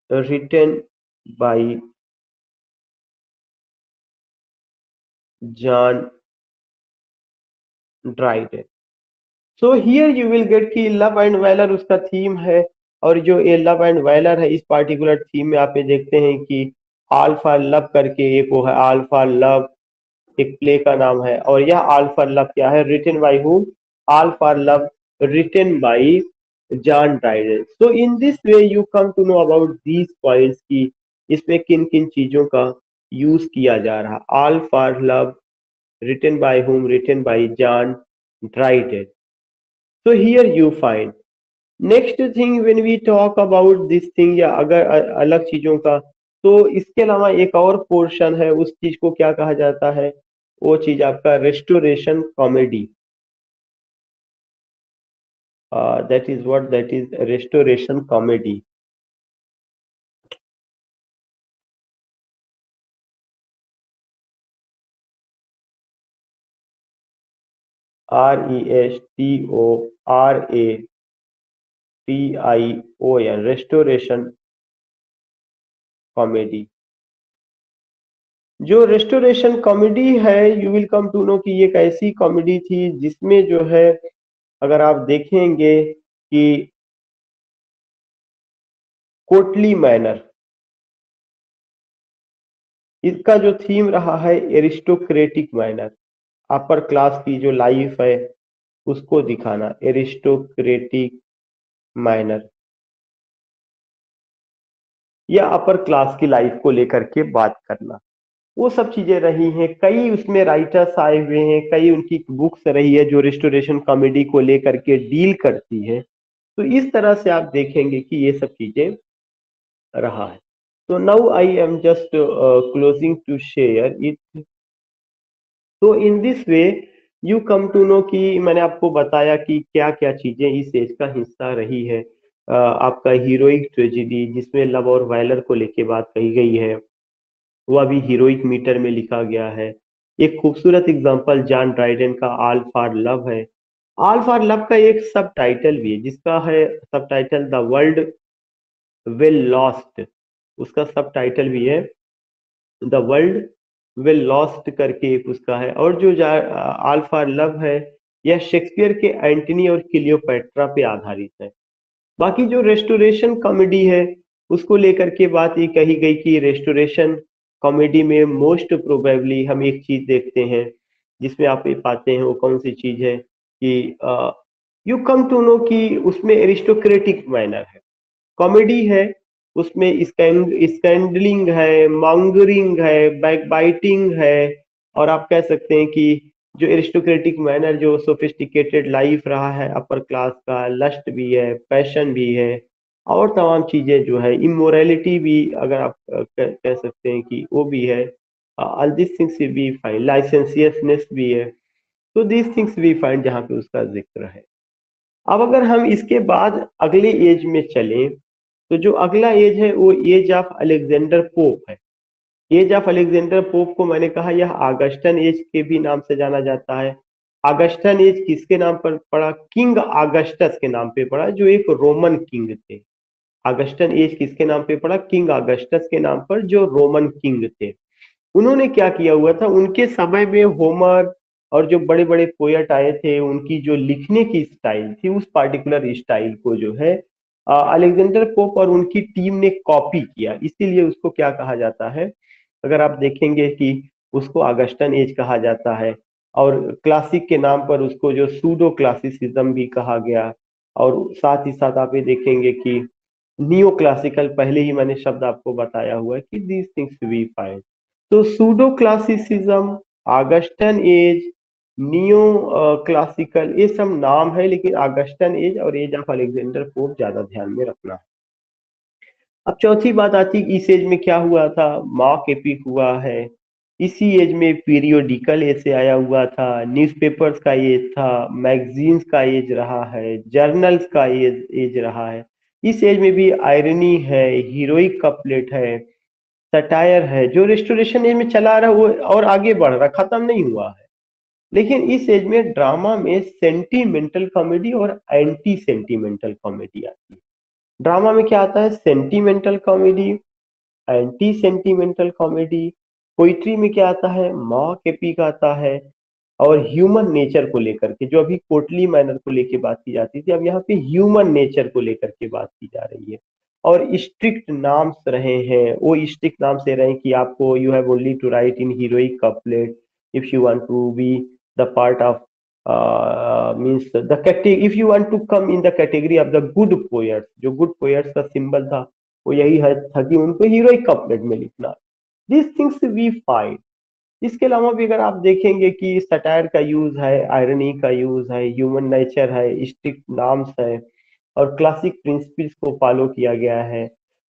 written by John Dryden। So here you will get कि लव एंड वैलर उसका थीम है, और जो ये लव एंड वैलर है इस पार्टिकुलर थीम में आप ये देखते हैं कि ऑल फॉर लव करके एक वो है, ऑल फॉर लव एक प्ले का नाम है, और यह ऑल फॉर लव क्या है, written by whom, all for love written by John Dryden. So in this way you come to know about these points की इसमें किन किन चीजों का यूज किया जा रहा। All for love written by whom, written by John Dryden। So here you find next thing when we talk about this thing, या अगर अलग चीजों का, तो इसके अलावा एक और पोर्शन है, उस चीज को क्या कहा जाता है, वो चीज आपका restoration comedy. that is what, that is restoration comedy। RESTORATION, restoration comedy. जो रेस्टोरेशन कॉमेडी है you will come to know कि ये एक ऐसी कॉमेडी थी जिसमें जो है अगर आप देखेंगे कि कोटली मैनर, इसका जो थीम रहा है एरिस्टोक्रेटिक मैनर, अपर क्लास की जो लाइफ है उसको दिखाना, एरिस्टोक्रेटिक मैनर, या अपर क्लास की लाइफ को लेकर के बात करना, वो सब चीजें रही हैं। कई उसमें राइटर्स आए हुए हैं, कई उनकी बुक्स रही है जो रेस्टोरेशन कॉमेडी को लेकर के डील करती है। तो इस तरह से आप देखेंगे कि ये सब चीजें रहा है। तो now I am just closing to share it. तो in this way you come to know कि मैंने आपको बताया कि क्या क्या चीजें इस एज का हिस्सा रही है। आपका हीरोइक ट्रेजिडी जिसमें लव और वायलर को लेके बात कही गई है, वह भी हीरोइक मीटर में लिखा गया है। एक खूबसूरत एग्जांपल जॉन ड्राइडन का ऑल फॉर लव है। ऑल फॉर लव का एक सब टाइटल भी है जिसका है सब title the world will lost, उसका सब टाइटल भी है द वर्ल्ड विल लॉस्ट करके एक उसका है। और जो ऑल फॉर लव है यह शेक्सपियर के एंटनी और क्लियोपैट्रा पे आधारित है। बाकी जो रेस्टोरेशन कॉमेडी है उसको लेकर के बात ये कही गई कि रेस्टोरेशन कॉमेडी में मोस्ट प्रोबेबली हम एक चीज देखते हैं जिसमें आप ये पाते हैं, वो कौन सी चीज है कि यू कम टू नो कि उसमें एरिस्टोक्रेटिक मैनर है, कॉमेडी है, उसमें स्कैंडलिंग है, मॉन्गरिंग है, बैकबाइटिंग है, और आप कह सकते हैं कि जो एरिस्टोक्रेटिक मैनर, जो सोफिस्टिकेटेड लाइफ रहा है अपर क्लास का, लस्ट भी है, पैशन भी है, और तमाम चीजें जो है, इमोरलिटी भी अगर आप कह सकते हैं कि वो भी है, all this things we find, licentiousness भी है। तो दिस थिंग्स वी फाइंड जहाँ पे उसका जिक्र है। अब अगर हम इसके बाद अगले एज में चलें तो जो अगला एज है वो एज ऑफ अलेक्जेंडर पोप है। एज ऑफ अलेक्जेंडर पोप को मैंने कहा यह ऑगस्टन एज के भी नाम से जाना जाता है। ऑगस्टन एज किसके नाम पर पड़ा? किंग ऑगस्टस के नाम पे पड़ा, जो एक रोमन किंग थे। ऑगस्टन एज किसके नाम पे पड़ा? किंग ऑगस्टस के नाम पर, जो रोमन किंग थे। उन्होंने क्या किया हुआ था, उनके समय में होमर और जो बड़े बड़े पोएट आए थे, उनकी जो लिखने की स्टाइल थी, उस पार्टिकुलर स्टाइल को जो है अलेक्जेंडर पोप और उनकी टीम ने कॉपी किया, इसीलिए उसको क्या कहा जाता है, अगर आप देखेंगे कि उसको ऑगस्टन एज कहा जाता है। और क्लासिक के नाम पर उसको जो सूडो क्लासिसिज्म भी कहा गया। और साथ ही साथ आप ये देखेंगे कि नियो क्लासिकल, पहले ही मैंने शब्द आपको बताया हुआ है कि दीज थिंग्स वी फाइंड। तो pseudo classicism, Augustan age, neo classical, ये सब नाम है, लेकिन ऑगस्टन एज और एज ऑफ अलेक्जेंडर पोप ज्यादा ध्यान में रखना है। अब चौथी बात आती है, इस एज में क्या हुआ था? मॉक एपिक हुआ है। इसी एज में पीरियोडिकल ऐसे आया हुआ था, न्यूज़पेपर्स का एज था, मैगजीन्स का एज रहा है, जर्नल्स का एज रहा है। इस एज में भी आयरनी है, हीरोइक कपलेट है, सटायर है, जो रेस्टोरेशन एज में चला रहा है वो और आगे बढ़ रहा, खत्म नहीं हुआ है। लेकिन इस एज में ड्रामा में सेंटिमेंटल कॉमेडी और एंटी सेंटिमेंटल कॉमेडी आती है। ड्रामा में क्या आता है? Sentimental comedy, anti sentimental comedy. Poetry में क्या आता है? मॉक एपिक आता है। और ह्यूमन नेचर को लेकर के, जो अभी कोर्टली मैनर को लेकर बात की जाती थी, अब यहाँ पे ह्यूमन नेचर को लेकर के बात की जा रही है। और स्ट्रिक्ट नाम्स रहे हैं, वो स्ट्रिक्ट नाम से रहे कि आपको you have only to write in heroic couplet if you want to be the part of means the category, if you want to come in the category of the good poets. जो गुड पोएट्स का सिंबल था वो यही है था कि उनको हीरोइक कपलेट में लिखना। This things we find. इसके अलावा भी अगर आप देखेंगे कि सटायर का यूज है, आयरनी का यूज है, ह्यूमन नेचर है, स्ट्रिक्ट नाम्स है, और क्लासिक प्रिंसिपल्स को फॉलो किया गया है।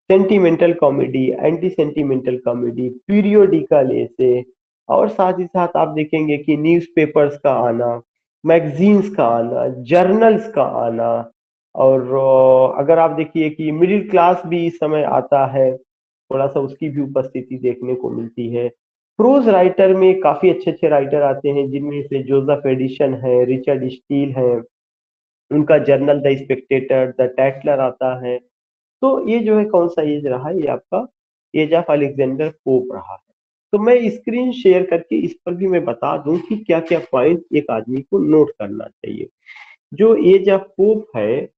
Sentimental comedy, anti sentimental comedy, periodical ऐसे, और साथ ही साथ आप देखेंगे कि न्यूज़पेपर्स का आना, मैगजीन्स का आना, जर्नल्स का आना। और अगर आप देखिए कि मिडिल क्लास भी इस समय आता है, थोड़ा सा उसकी भी उपस्थिति देखने को मिलती है। प्रोज राइटर में काफी अच्छे अच्छे राइटर आते हैं, जिनमें से जोसेफ एडिशन है, रिचर्ड स्टील है, उनका जर्नल द स्पेक्टेटर, द टैटलर आता है। तो ये जो है कौन सा एज रहा है? ये आपका एज ऑफ अलेक्जेंडर पोप रहा है। तो मैं स्क्रीन शेयर करके इस पर भी मैं बता दूं कि क्या क्या पॉइंट एक आदमी को नोट करना चाहिए। जो एज ऑफ पोप है,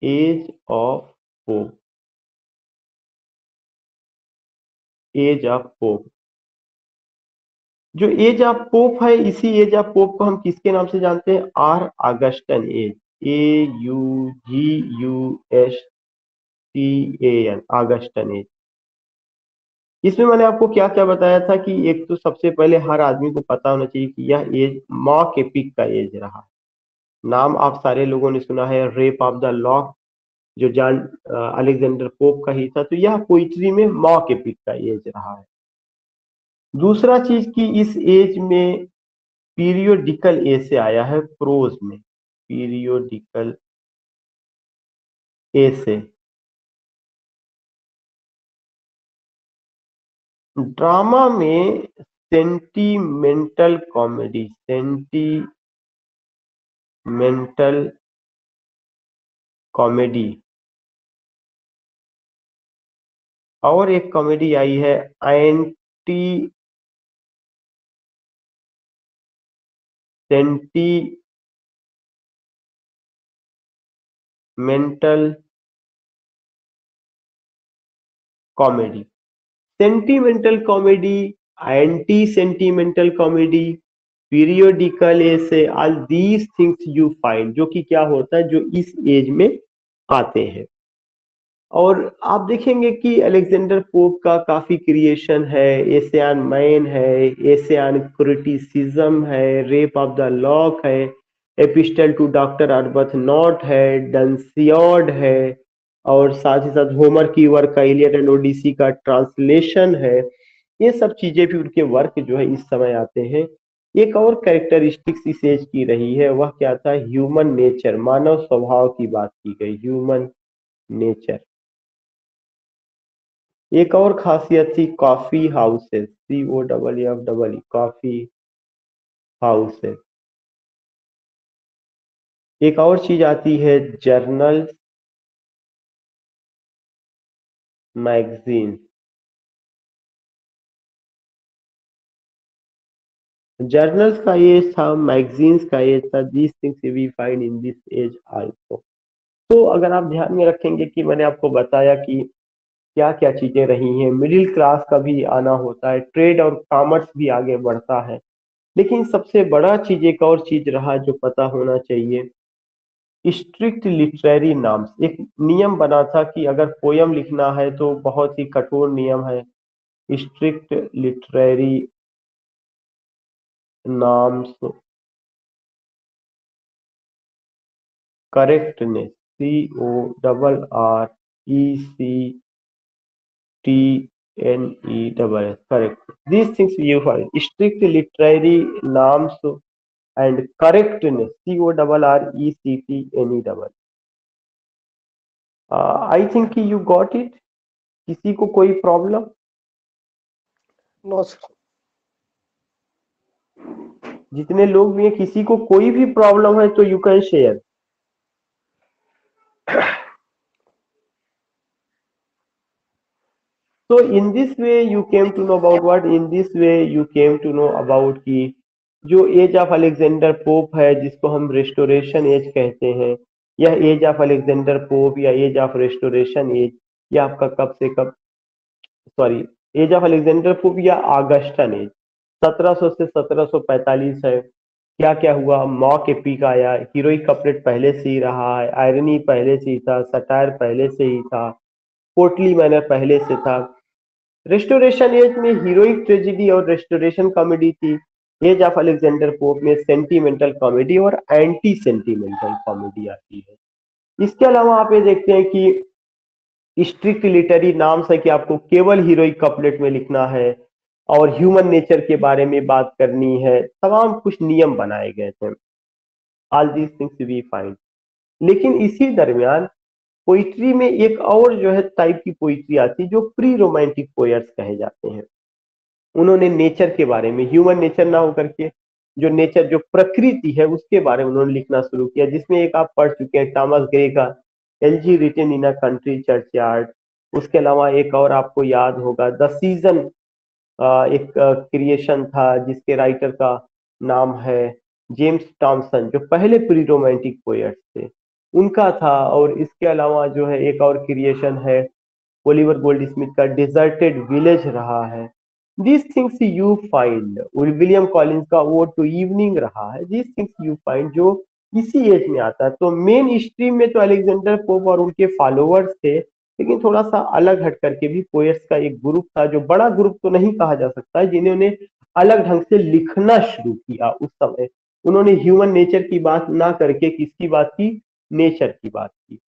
age of Pope, age of Pope, जो एज ऑफ पोप है, इसी एज ऑफ पोप को हम किसके नाम से जानते हैं? Or Augustan age, AUGUSTAN, Augustan age. इसमें मैंने आपको क्या क्या बताया था कि एक तो सबसे पहले हर आदमी को पता होना चाहिए कि यह एज मॉक एपिक का एज रहा है। नाम आप सारे लोगों ने सुना है, रेप ऑफ द लॉक, जो जॉन अलेक्जेंडर पोप का ही था। तो यह पोइट्री में मॉक एपिक का एज रहा है। दूसरा चीज कि इस एज में पीरियोडिकल ए से आया है, प्रोज में पीरियोडिकल ए से। ड्रामा में सेंटिमेंटल कॉमेडी, सेंटिमेंटल कॉमेडी, और एक कॉमेडी आई है anti sentimental comedy. Sentimental comedy, anti sentimental comedy, periodical ऐसे, all these things you find, जो कि क्या होता है, जो इस एज में आते हैं। और आप देखेंगे कि अलेक्जेंडर पोप का काफी क्रिएशन है, एशियन मैन है, एशियन क्रिटिसिज्म है, रेप ऑफ द लॉक है, एपिस्टल टू डॉक्टर अर्बथ नॉट है, डंसियॉड है, और साथ ही साथ होमर की वर्क का इलियड एंड ओडिसी का ट्रांसलेशन है। ये सब चीजें भी उनके वर्क जो है इस समय आते हैं। एक और कैरेक्टरिस्टिक्स इस एज की रही है, वह क्या था? ह्यूमन नेचर, मानव स्वभाव की बात की गई, ह्यूमन नेचर। एक और खासियत थी coffee houses, COFF, coffee houses. एक और चीज आती है जर्नल मैगजीन। जर्नल्स का एज था, मैगजीन्स का एज था। These things we find in this age also. तो अगर आप ध्यान में रखेंगे कि मैंने आपको बताया कि क्या क्या चीजें रही हैं, मिडिल क्लास का भी आना होता है, ट्रेड और कॉमर्स भी आगे बढ़ता है, लेकिन सबसे बड़ा चीज एक और चीज रहा जो पता होना चाहिए, स्ट्रिक्ट लिटरेरी नॉर्म्स। एक नियम बना था कि अगर पोयम लिखना है तो बहुत ही कठोर नियम है, strict literary norms, correctness, CORRECTNESS, correct. These things you find strict literary norms and correctness, CORRECTNESS. I think you got it. किसी को कोई प्रॉब्लम? No, sir. जितने लोग भी हैं किसी को कोई भी प्रॉब्लम है तो you can share. So in this way you came to know about what? In this way you came to know about कि जो एज ऑफ अलेक्जेंडर पोप है, जिसको हम रेस्टोरेशन एज कहते हैं, यह एज ऑफ अलेक्जेंडर पोप या एज ऑफ रेस्टोरेशन एज, यह आपका कब से कब, sorry, age of Alexander Pope या ऑगस्टन एज 1700 से 1745 है। क्या क्या हुआ? मॉक एपिक आया, हीरोइक कपलेट पहले से ही रहा है, आयरनी पहले से ही था, सटायर पहले से ही था, पोर्टली मैनर पहले से था। रेस्टोरेशन एज में हीरोइक ट्रेजिडी और रेस्टोरेशन कॉमेडी थी। एज ऑफ अलेक्जेंडर पोप में सेंटिमेंटल कॉमेडी और एंटी सेंटिमेंटल कॉमेडी आती है। इसके अलावा आप ये देखते हैं कि स्ट्रिक्ट लिटरेरी नाम से कि आपको केवल हीरोइक कपलेट में लिखना है और ह्यूमन नेचर के बारे में बात करनी है, तमाम कुछ नियम बनाए गए थे। All these things we find. लेकिन इसी दरमियान पोइट्री में एक और जो है टाइप की पोइट्री आती है जो प्री रोमांटिक पोएट्स कहे जाते हैं। उन्होंने नेचर के बारे में, ह्यूमन नेचर ना होकर के जो नेचर, जो प्रकृति है उसके बारे में उन्होंने लिखना शुरू किया, जिसमें एक आप पढ़ चुके हैं टॉमस ग्रे का elegy written in a country churchyard. उसके अलावा एक और आपको याद होगा द सीजन, एक क्रिएशन था जिसके राइटर का नाम है जेम्स टॉमसन, जो पहले प्री रोमांटिक पोएट्स थे उनका था। और इसके अलावा जो है एक और क्रिएशन है ओलिवर गोल्डस्मिथ का डिजर्टेड विलेज रहा है। This things you find, William Collins का ओड टू इवनिंग रहा है। दिस थिंग्स यू फाइंड जो इसी एज में आता है। तो मेन स्ट्रीम में तो अलेक्जेंडर पोप और उनके फॉलोअर्स थे, लेकिन थोड़ा सा अलग हट करके भी पोएट्स का एक ग्रुप था, जो बड़ा ग्रुप तो नहीं कहा जा सकता है, जिन्होंने अलग ढंग से लिखना शुरू किया उस समय। उन्होंने ह्यूमन नेचर की बात ना करके किसकी बात की? नेचर की बात की,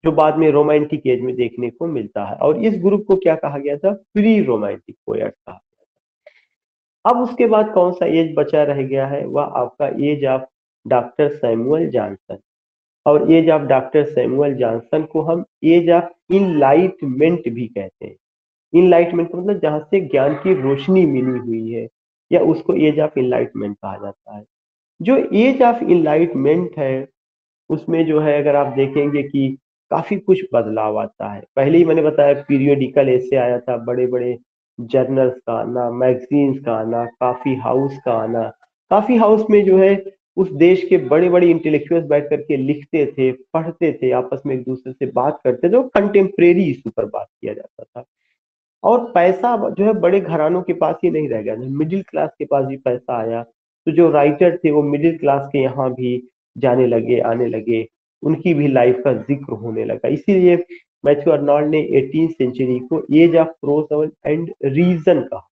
जो बाद में रोमांटिक एज में देखने को मिलता है। और इस ग्रुप को क्या कहा गया था? प्री रोमांटिक पोएट्स कहा गया था। अब उसके बाद कौन सा एज बचा रह गया है? वह आपका age of doctor Samuel Johnson. और age of doctor Samuel Johnson को हम एज ऑफ इनलाइटमेंट भी कहते हैं। इनलाइटमेंट मतलब जहां से ज्ञान की रोशनी मिली हुई है, या उसको एज ऑफ इनलाइटमेंट कहा जाता है। जो एज ऑफ इनलाइटमेंट है उसमें जो है अगर आप देखेंगे कि काफी कुछ बदलाव आता है। पहले ही मैंने बताया पीरियोडिकल ऐसे आया था, बड़े बड़े जर्नल्स का आना, मैगजीन्स का आना, काफी हाउस का आना। काफी हाउस में जो है उस देश के बड़े बड़े इंटेलेक्चुअल्स बैठ करके लिखते थे, पढ़ते थे, आपस में एक दूसरे से बात करते थे, और कंटेम्प्रेरी इशू पर बात किया जाता था। और पैसा जो है बड़े घरानों के पास ही नहीं रह गया, मिडिल क्लास के पास भी पैसा आया, तो जो राइटर थे वो मिडिल क्लास के यहाँ भी जाने लगे, आने लगे, उनकी भी लाइफ का जिक्र होने लगा। इसीलिए मैथ्यू अर्नोल्ड ने 18th सेंचुरी को age of prose and reason कहा।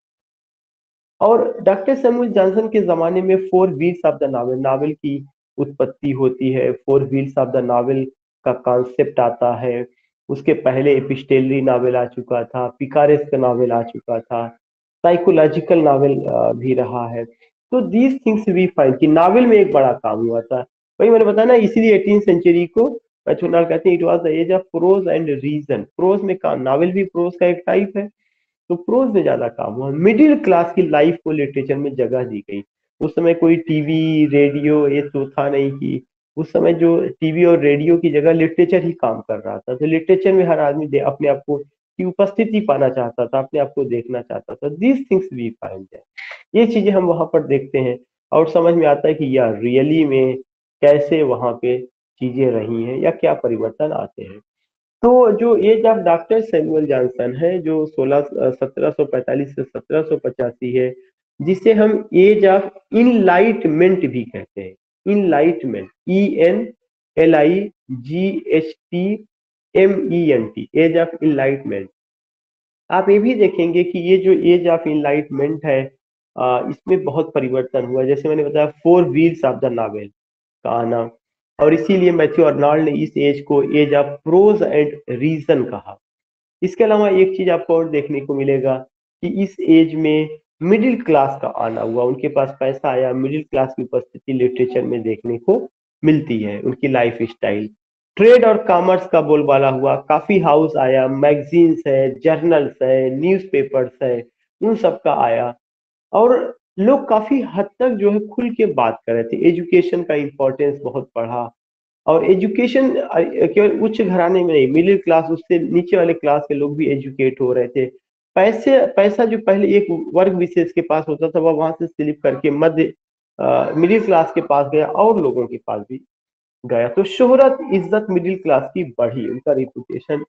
और डॉक्टर सैमुअल जॉनसन के जमाने में four wheels of the novel, novel की उत्पत्ति होती है। Four wheels of the novel का कॉन्सेप्ट आता है। उसके पहले एपिस्टेलरी नावल आ चुका था, पिकारेस का नावल आ चुका था, साइकोलॉजिकल नावल भी रहा है। तो दीज थिंग्स वी फाइंड कि नावल में एक बड़ा काम हुआ था। वही मैंने बताया ना, इसीलिए 18th सेंचुरी को मैथुनाल कहते हैं it was the age of prose and reason. Prose में काम, नावल भी प्रोज का एक टाइप है, तो प्रोज में ज्यादा काम हुआ। मिडिल क्लास की लाइफ को लिटरेचर में जगह दी गई। उस समय कोई टीवी रेडियो ये तो था नहीं कि उस समय जो टीवी और रेडियो की जगह लिटरेचर ही काम कर रहा था। तो लिटरेचर में हर आदमी अपने आप को की उपस्थिति पाना चाहता था, अपने आप को देखना चाहता था। दीज थिंग्स वी फाइंड है, ये चीजें हम वहां पर देखते हैं और समझ में आता है कि या रियली में कैसे वहां पे चीजें रही हैं या क्या परिवर्तन आते हैं। तो जो age of doctor Samuel Johnson है जो 1745 से 1785 है, जिसे हम एज ऑफ इनलाइटमेंट भी कहते हैं। Enlightenment, ENLIGHTMENT, age of enlightenment. आप ये भी देखेंगे कि ये जो एज ऑफ इनलाइटमेंट है इसमें बहुत परिवर्तन हुआ। जैसे मैंने बताया, four wheels of the novel का आना, और इसीलिए मैथ्यू अर्नाल्ड ने इस एज को age of prose and reason कहा। इसके अलावा एक चीज आपको और देखने को मिलेगा कि इस एज में मिडिल क्लास का आना हुआ, उनके पास पैसा आया, मिडिल क्लास की उपस्थिति लिटरेचर में देखने को मिलती है। उनकी लाइफ स्टाइल, ट्रेड और कॉमर्स का बोलबाला हुआ, काफी हाउस आया, मैगजीन्स है, जर्नल्स है, न्यूज़पेपर्स है, उन सब का आया। और लोग काफी हद तक जो है खुल के बात कर रहे थे। एजुकेशन का इम्पोर्टेंस बहुत बढ़ा, और एजुकेशन केवल उच्च घराने में नहीं, मिडिल क्लास उससे नीचे वाले क्लास के लोग भी एजुकेट हो रहे थे। पैसा जो पहले एक वर्ग विशेष के पास होता था, वह वहां से स्लिप करके मध्य मिडिल क्लास के पास गया और लोगों के पास भी गया। तो शोहरत, इज्जत मिडिल क्लास की बढ़ी, उनका रिपुटेशन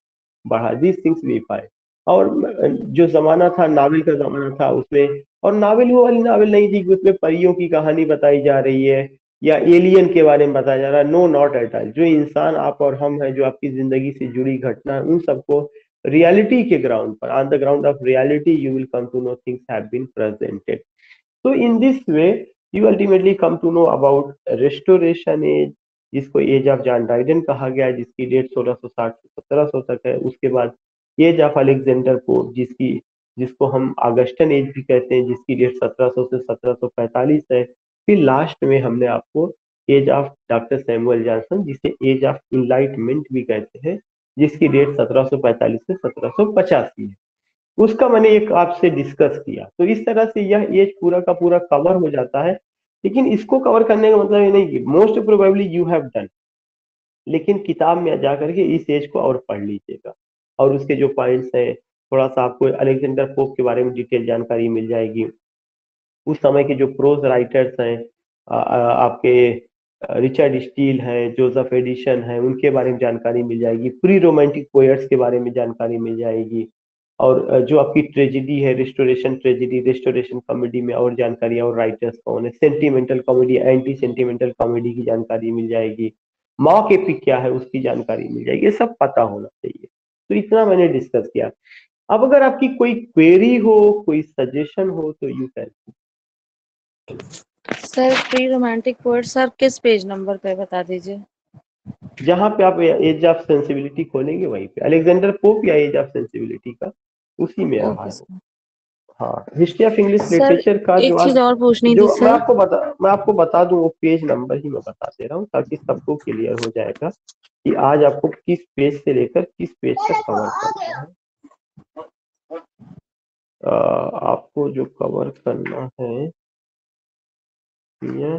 बढ़ा। These things we find. और जो जमाना था, नावल का जमाना था, उसमें और नावल वो वाली नावल नहीं थी कि उसमें परियों की कहानी बताई जा रही है या एलियन के बारे में बताया जा रहा है। No, not at all. जो इंसान आप और हम हैं, जो आपकी जिंदगी से जुड़ी घटना है, उन सबको रियलिटी के ग्राउंड पर, on the ground of reality, you will come to know things have been presented. तो in this way you ultimately come to know about restoration age, जिसको एज ऑफ जॉन ड्राइडन कहा गया है, जिसकी डेट 1660 से 1700 तक है। उसके बाद एज ऑफ अलेक्जेंडर पोप, जिसको हम ऑगस्टन एज भी कहते हैं, जिसकी डेट 1700 से 1745 है। फिर लास्ट में हमने आपको age of doctor Samuel Johnson, जिसे एज ऑफ इनलाइटमेंट भी कहते हैं, जिसकी डेट 1745 से 1785 है, उसका मैंने एक आपसे डिस्कस किया। तो इस तरह से यह एज पूरा का पूरा कवर हो जाता है। लेकिन इसको कवर करने का मतलब ये नहीं कि most probably you have done, लेकिन किताब में जा करके इस एज को और पढ़ लीजिएगा, और उसके जो पॉइंट्स हैं, थोड़ा सा आपको अलेक्जेंडर पोप के बारे में डिटेल जानकारी मिल जाएगी। उस समय के जो प्रोज राइटर्स हैं, आपके रिचर्ड स्टील हैं, जोसेफ एडिसन हैं, उनके बारे में जानकारी मिल जाएगी। प्री रोमांटिक पोएट्स के बारे में जानकारी मिल जाएगी। और जो आपकी ट्रेजेडी है, रिस्टोरेशन ट्रेजेडी, रिस्टोरेशन कॉमेडी में और जानकारी, और राइटर्स कौन है, sentimental comedy, anti sentimental comedy की जानकारी मिल जाएगी। मॉक एपिक क्या है उसकी जानकारी मिल जाएगी। ये सब पता होना चाहिए। तो इतना मैंने डिस्कस किया। अब अगर आपकी कोई क्वेरी हो, कोई सजेशन हो, तो you can. Sir pre romantic poet sir किस पेज नंबर पे बता दीजिए। जहां पे आप एज ऑफ सेंसिबिलिटी खोलेंगे वहीं पे अलेक्जेंडर पोप या एज ऑफ सेंसिबिलिटी का, उसी में रहा ओके है वो। सर। हाँ, history of English sir literature का एक जो चीज आज, और पूछनी जो थी सर। मैं आपको बता दूं, वो पेज नंबर ही मैं बता दे रहा हूँ ताकि सबको क्लियर हो जाएगा कि आज आपको किस पेज से लेकर किस पेज तक कवर करना है। आपको जो कवर करना है ये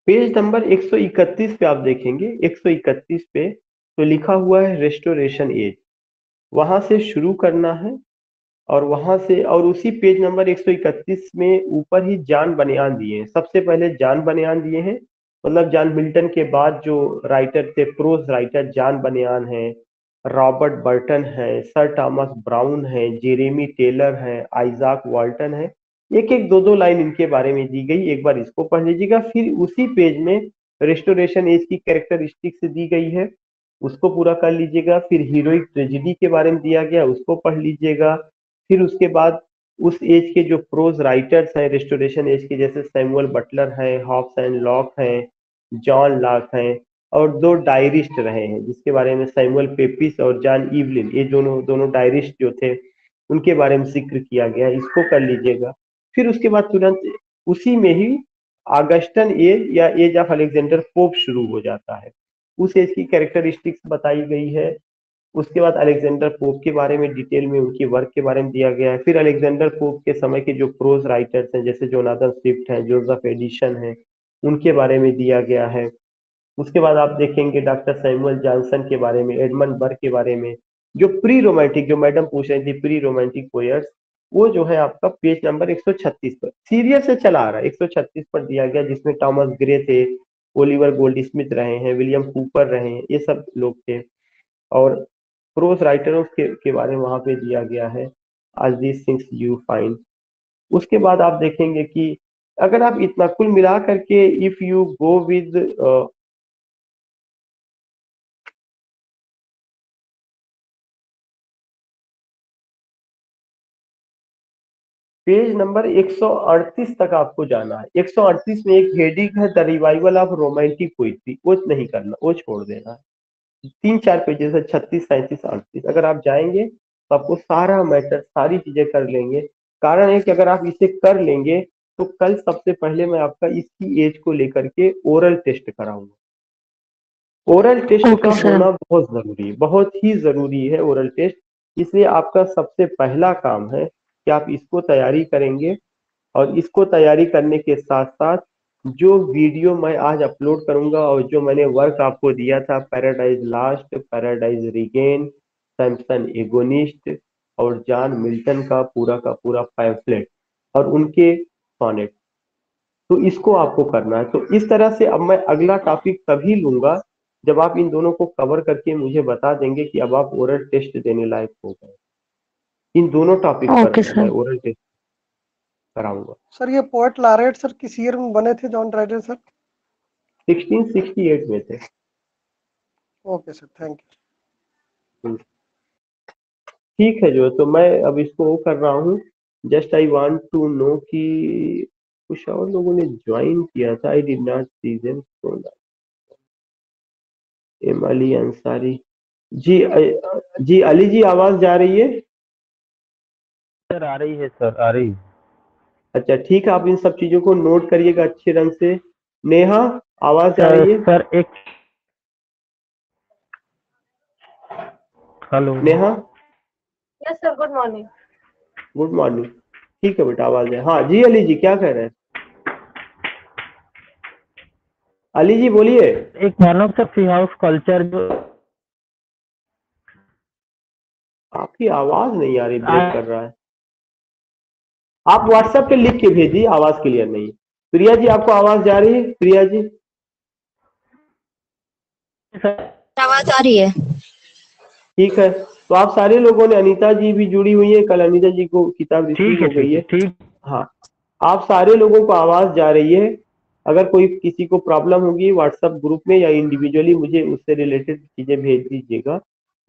पेज नंबर 131 पे आप देखेंगे। 131 पे तो लिखा हुआ है रेस्टोरेशन एज, वहां से शुरू करना है। और वहां से, और उसी पेज नंबर 131 में ऊपर ही जॉन बनियान दिए हैं। सबसे पहले जॉन बनियान दिए हैं, मतलब जॉन मिल्टन के बाद जो राइटर थे, प्रोज राइटर, जॉन बनियान है, रॉबर्ट बर्टन है, सर थॉमस ब्राउन है, जेरेमी टेलर है, आइजैक वाल्टन है। एक एक दो दो लाइन इनके बारे में दी गई, एक बार इसको पढ़ लीजिएगा। फिर उसी पेज में रेस्टोरेशन एज की कैरेक्टरिस्टिक्स दी गई है, उसको पूरा कर लीजिएगा। फिर हीरोइक ट्रेजिडी के बारे में दिया गया, उसको पढ़ लीजिएगा। फिर उसके बाद उस एज के जो प्रोज राइटर्स हैं रेस्टोरेशन एज के, जैसे सैमुअल बटलर हैं, हॉब्स एंड लॉक हैं, जॉन लॉक हैं, और 2 डायरिस्ट रहे हैं जिसके बारे में सैमुअल पेपिस और जॉन इवलिन, ये दोनों दोनों डायरिस्ट जो थे उनके बारे में जिक्र किया गया है, इसको कर लीजिएगा। फिर उसके बाद तुरंत उसी में ही ऑगस्टन एज या एज ऑफ अलेक्जेंडर पोप शुरू हो जाता है। उस एज की कैरेक्टरिस्टिक्स बताई गई है। उसके बाद अलेक्जेंडर पोप के बारे में डिटेल में उनके वर्क के बारे में दिया गया है। फिर अलेक्जेंडर पोप के समय के जो प्रोज राइटर्स हैं जैसे जोनाथन स्विफ्ट हैं, जोसेफ एडिसन हैं, उनके बारे में दिया गया है। उसके बाद आप देखेंगे डॉक्टर सैमुअल जॉनसन के बारे में, एडमंड बर्ग के बारे में, जो प्री रोमांटिक, जो मैडम पूछ रही थी प्री रोमांटिक पोएट्स, वो जो है आपका पेज नंबर 136 पर सीरियल से चला आ रहा है, 136 पर दिया गया, जिसमें टॉमस ग्रे थे, ओलिवर गोल्डस्मिथ रहे हैं, विलियम कूपर रहे हैं, ये सब लोग थे। और प्रोज राइटरों के बारे में वहां पे दिया गया है, आज दिस थिंग्स यू फाइंड। उसके बाद आप देखेंगे कि अगर आप इतना कुल मिला करके if you go with page number 138 तक आपको जाना है। 138 में एक हेडिंग है the revival of romantic poetry, वो नहीं करना, वो छोड़ देना है। 3-4 पेजेस है, 36, 37, 38, अगर आप जाएंगे तो आपको सारा मैटर, सारी चीजें कर लेंगे। कारण है कि अगर आप इसे कर लेंगे तो कल सबसे पहले मैं आपका इसकी एज को लेकर के ओरल टेस्ट कराऊंगा। ओरल टेस्ट ओके का सर। होना बहुत जरूरी है, बहुत ही जरूरी है ओरल टेस्ट। इसलिए आपका सबसे पहला काम है कि आप इसको तैयारी करेंगे, और इसको तैयारी करने के साथ साथ जो वीडियो मैं आज अपलोड करूंगा और जो मैंने वर्क आपको दिया था, paradise last, paradise regain, Samson agonist और जॉन मिल्टन का पूरा पैम्फलेट और उनके सॉनेट, तो इसको आपको करना है। तो इस तरह से अब मैं अगला टॉपिक तभी लूंगा जब आप इन दोनों को कवर करके मुझे बता देंगे कि अब आप ओरल टेस्ट देने लायक हो गए। इन दोनों टॉपिक पर ओके मैं सर। ओरल टेस्ट कराऊंगा। सर ये पोएट लारेट सर किस ईयर में बने थे जॉन ड्राइडन सर? 1668 में थे। Okay sir, thank you. ठीक है, जो तो मैं अब इसको वो कर रहा हूँ। Just I want to know कि कुछ और लोगों ने ज्वाइन किया था, I did not see them. M Ali Ansari ji, जी अली जी, आवाज जा रही है? सर आ रही है, सर आ रही है। अच्छा ठीक है, आप इन सब चीजों को नोट करिएगा अच्छे ढंग से। नेहा, आवाज जा सर रही है? सर एक hello. Neha, yes sir, good morning. Good morning. ठीक है बेटा, आवाज है। हाँ जी अली जी, क्या कह रहे हैं? अली जी बोलिए। एक मानव सर फ्री हाउस कल्चर जो आपकी आवाज नहीं आ रही, ब्रेक कर रहा है। आप व्हाट्सएप पे लिख के भेजिए, आवाज क्लियर नहीं है। प्रिया जी, आपको आवाज जा रही है? प्रिया जी, आवाज आ रही है। ठीक है। तो आप सारे लोगों ने, अनीता जी भी जुड़ी हुई है, कल अनीता जी को किताब रिसीव ठीक है, हो गई ठीक है, है। ठीक। हाँ, आप सारे लोगों को आवाज जा रही है। अगर कोई किसी को प्रॉब्लम होगी व्हाट्सएप ग्रुप में या इंडिविजुअली मुझे उससे रिलेटेड चीजें भेज दीजिएगा।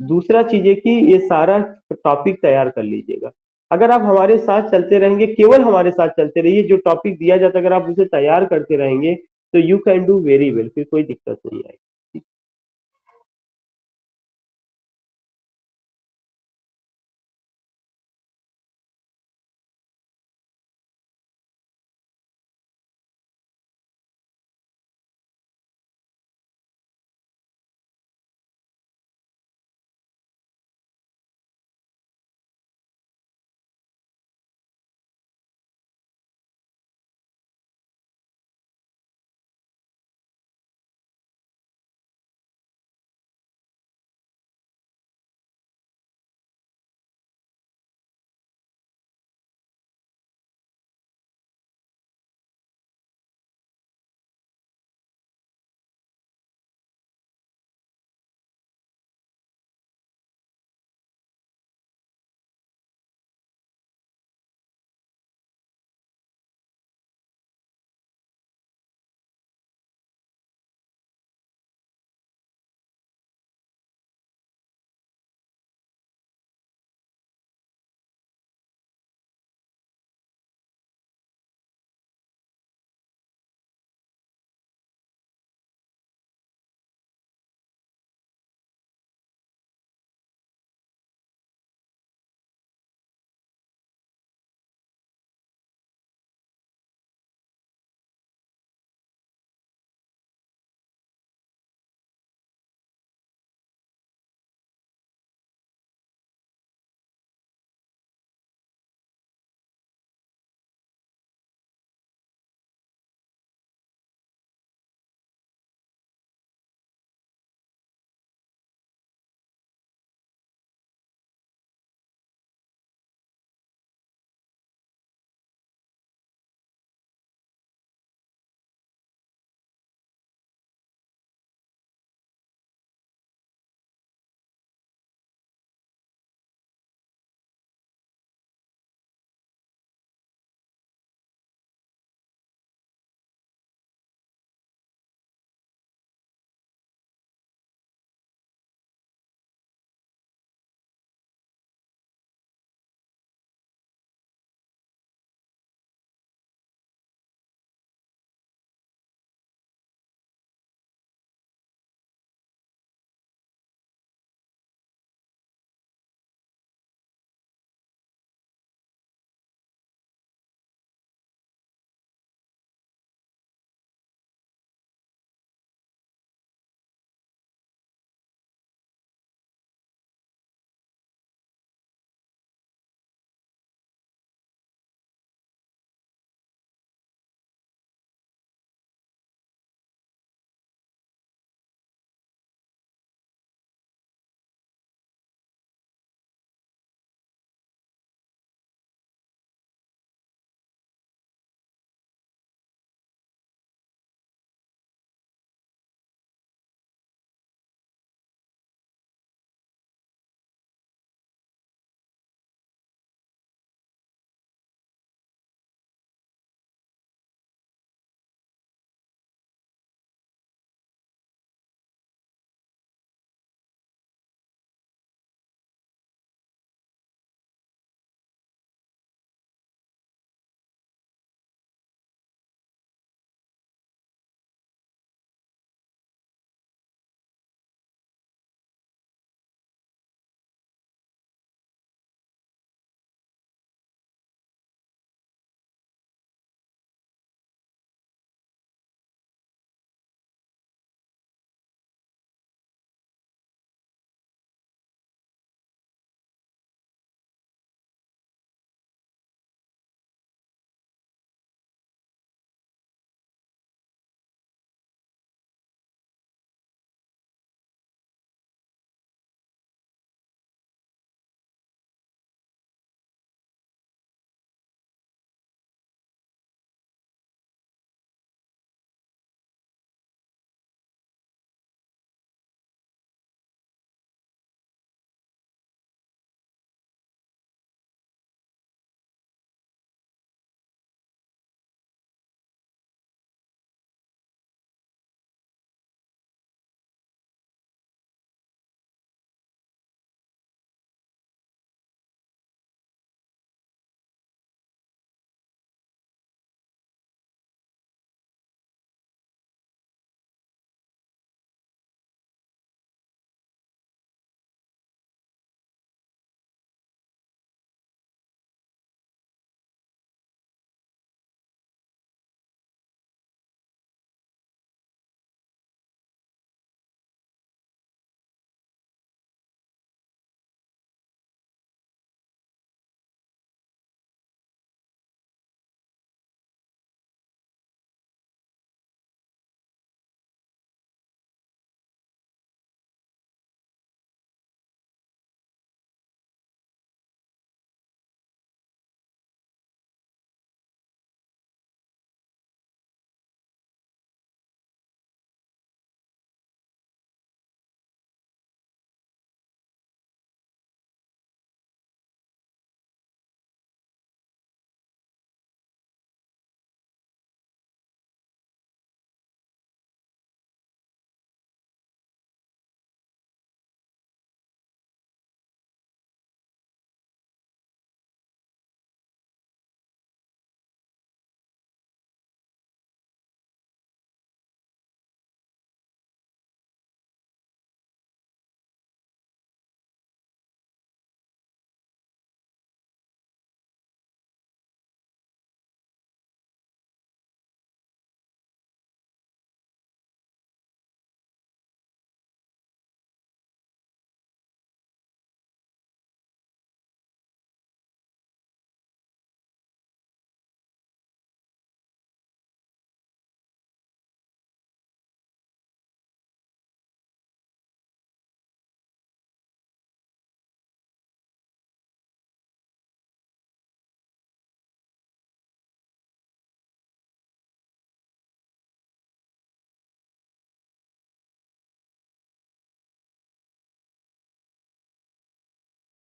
दूसरा चीज है कि ये सारा टॉपिक तैयार कर लीजिएगा। अगर आप हमारे साथ चलते रहेंगे, केवल हमारे साथ चलते रहिए, जो टॉपिक दिया जाता है अगर आप उसे तैयार करते रहेंगे तो you can do very well, फिर कोई दिक्कत नहीं आएगी।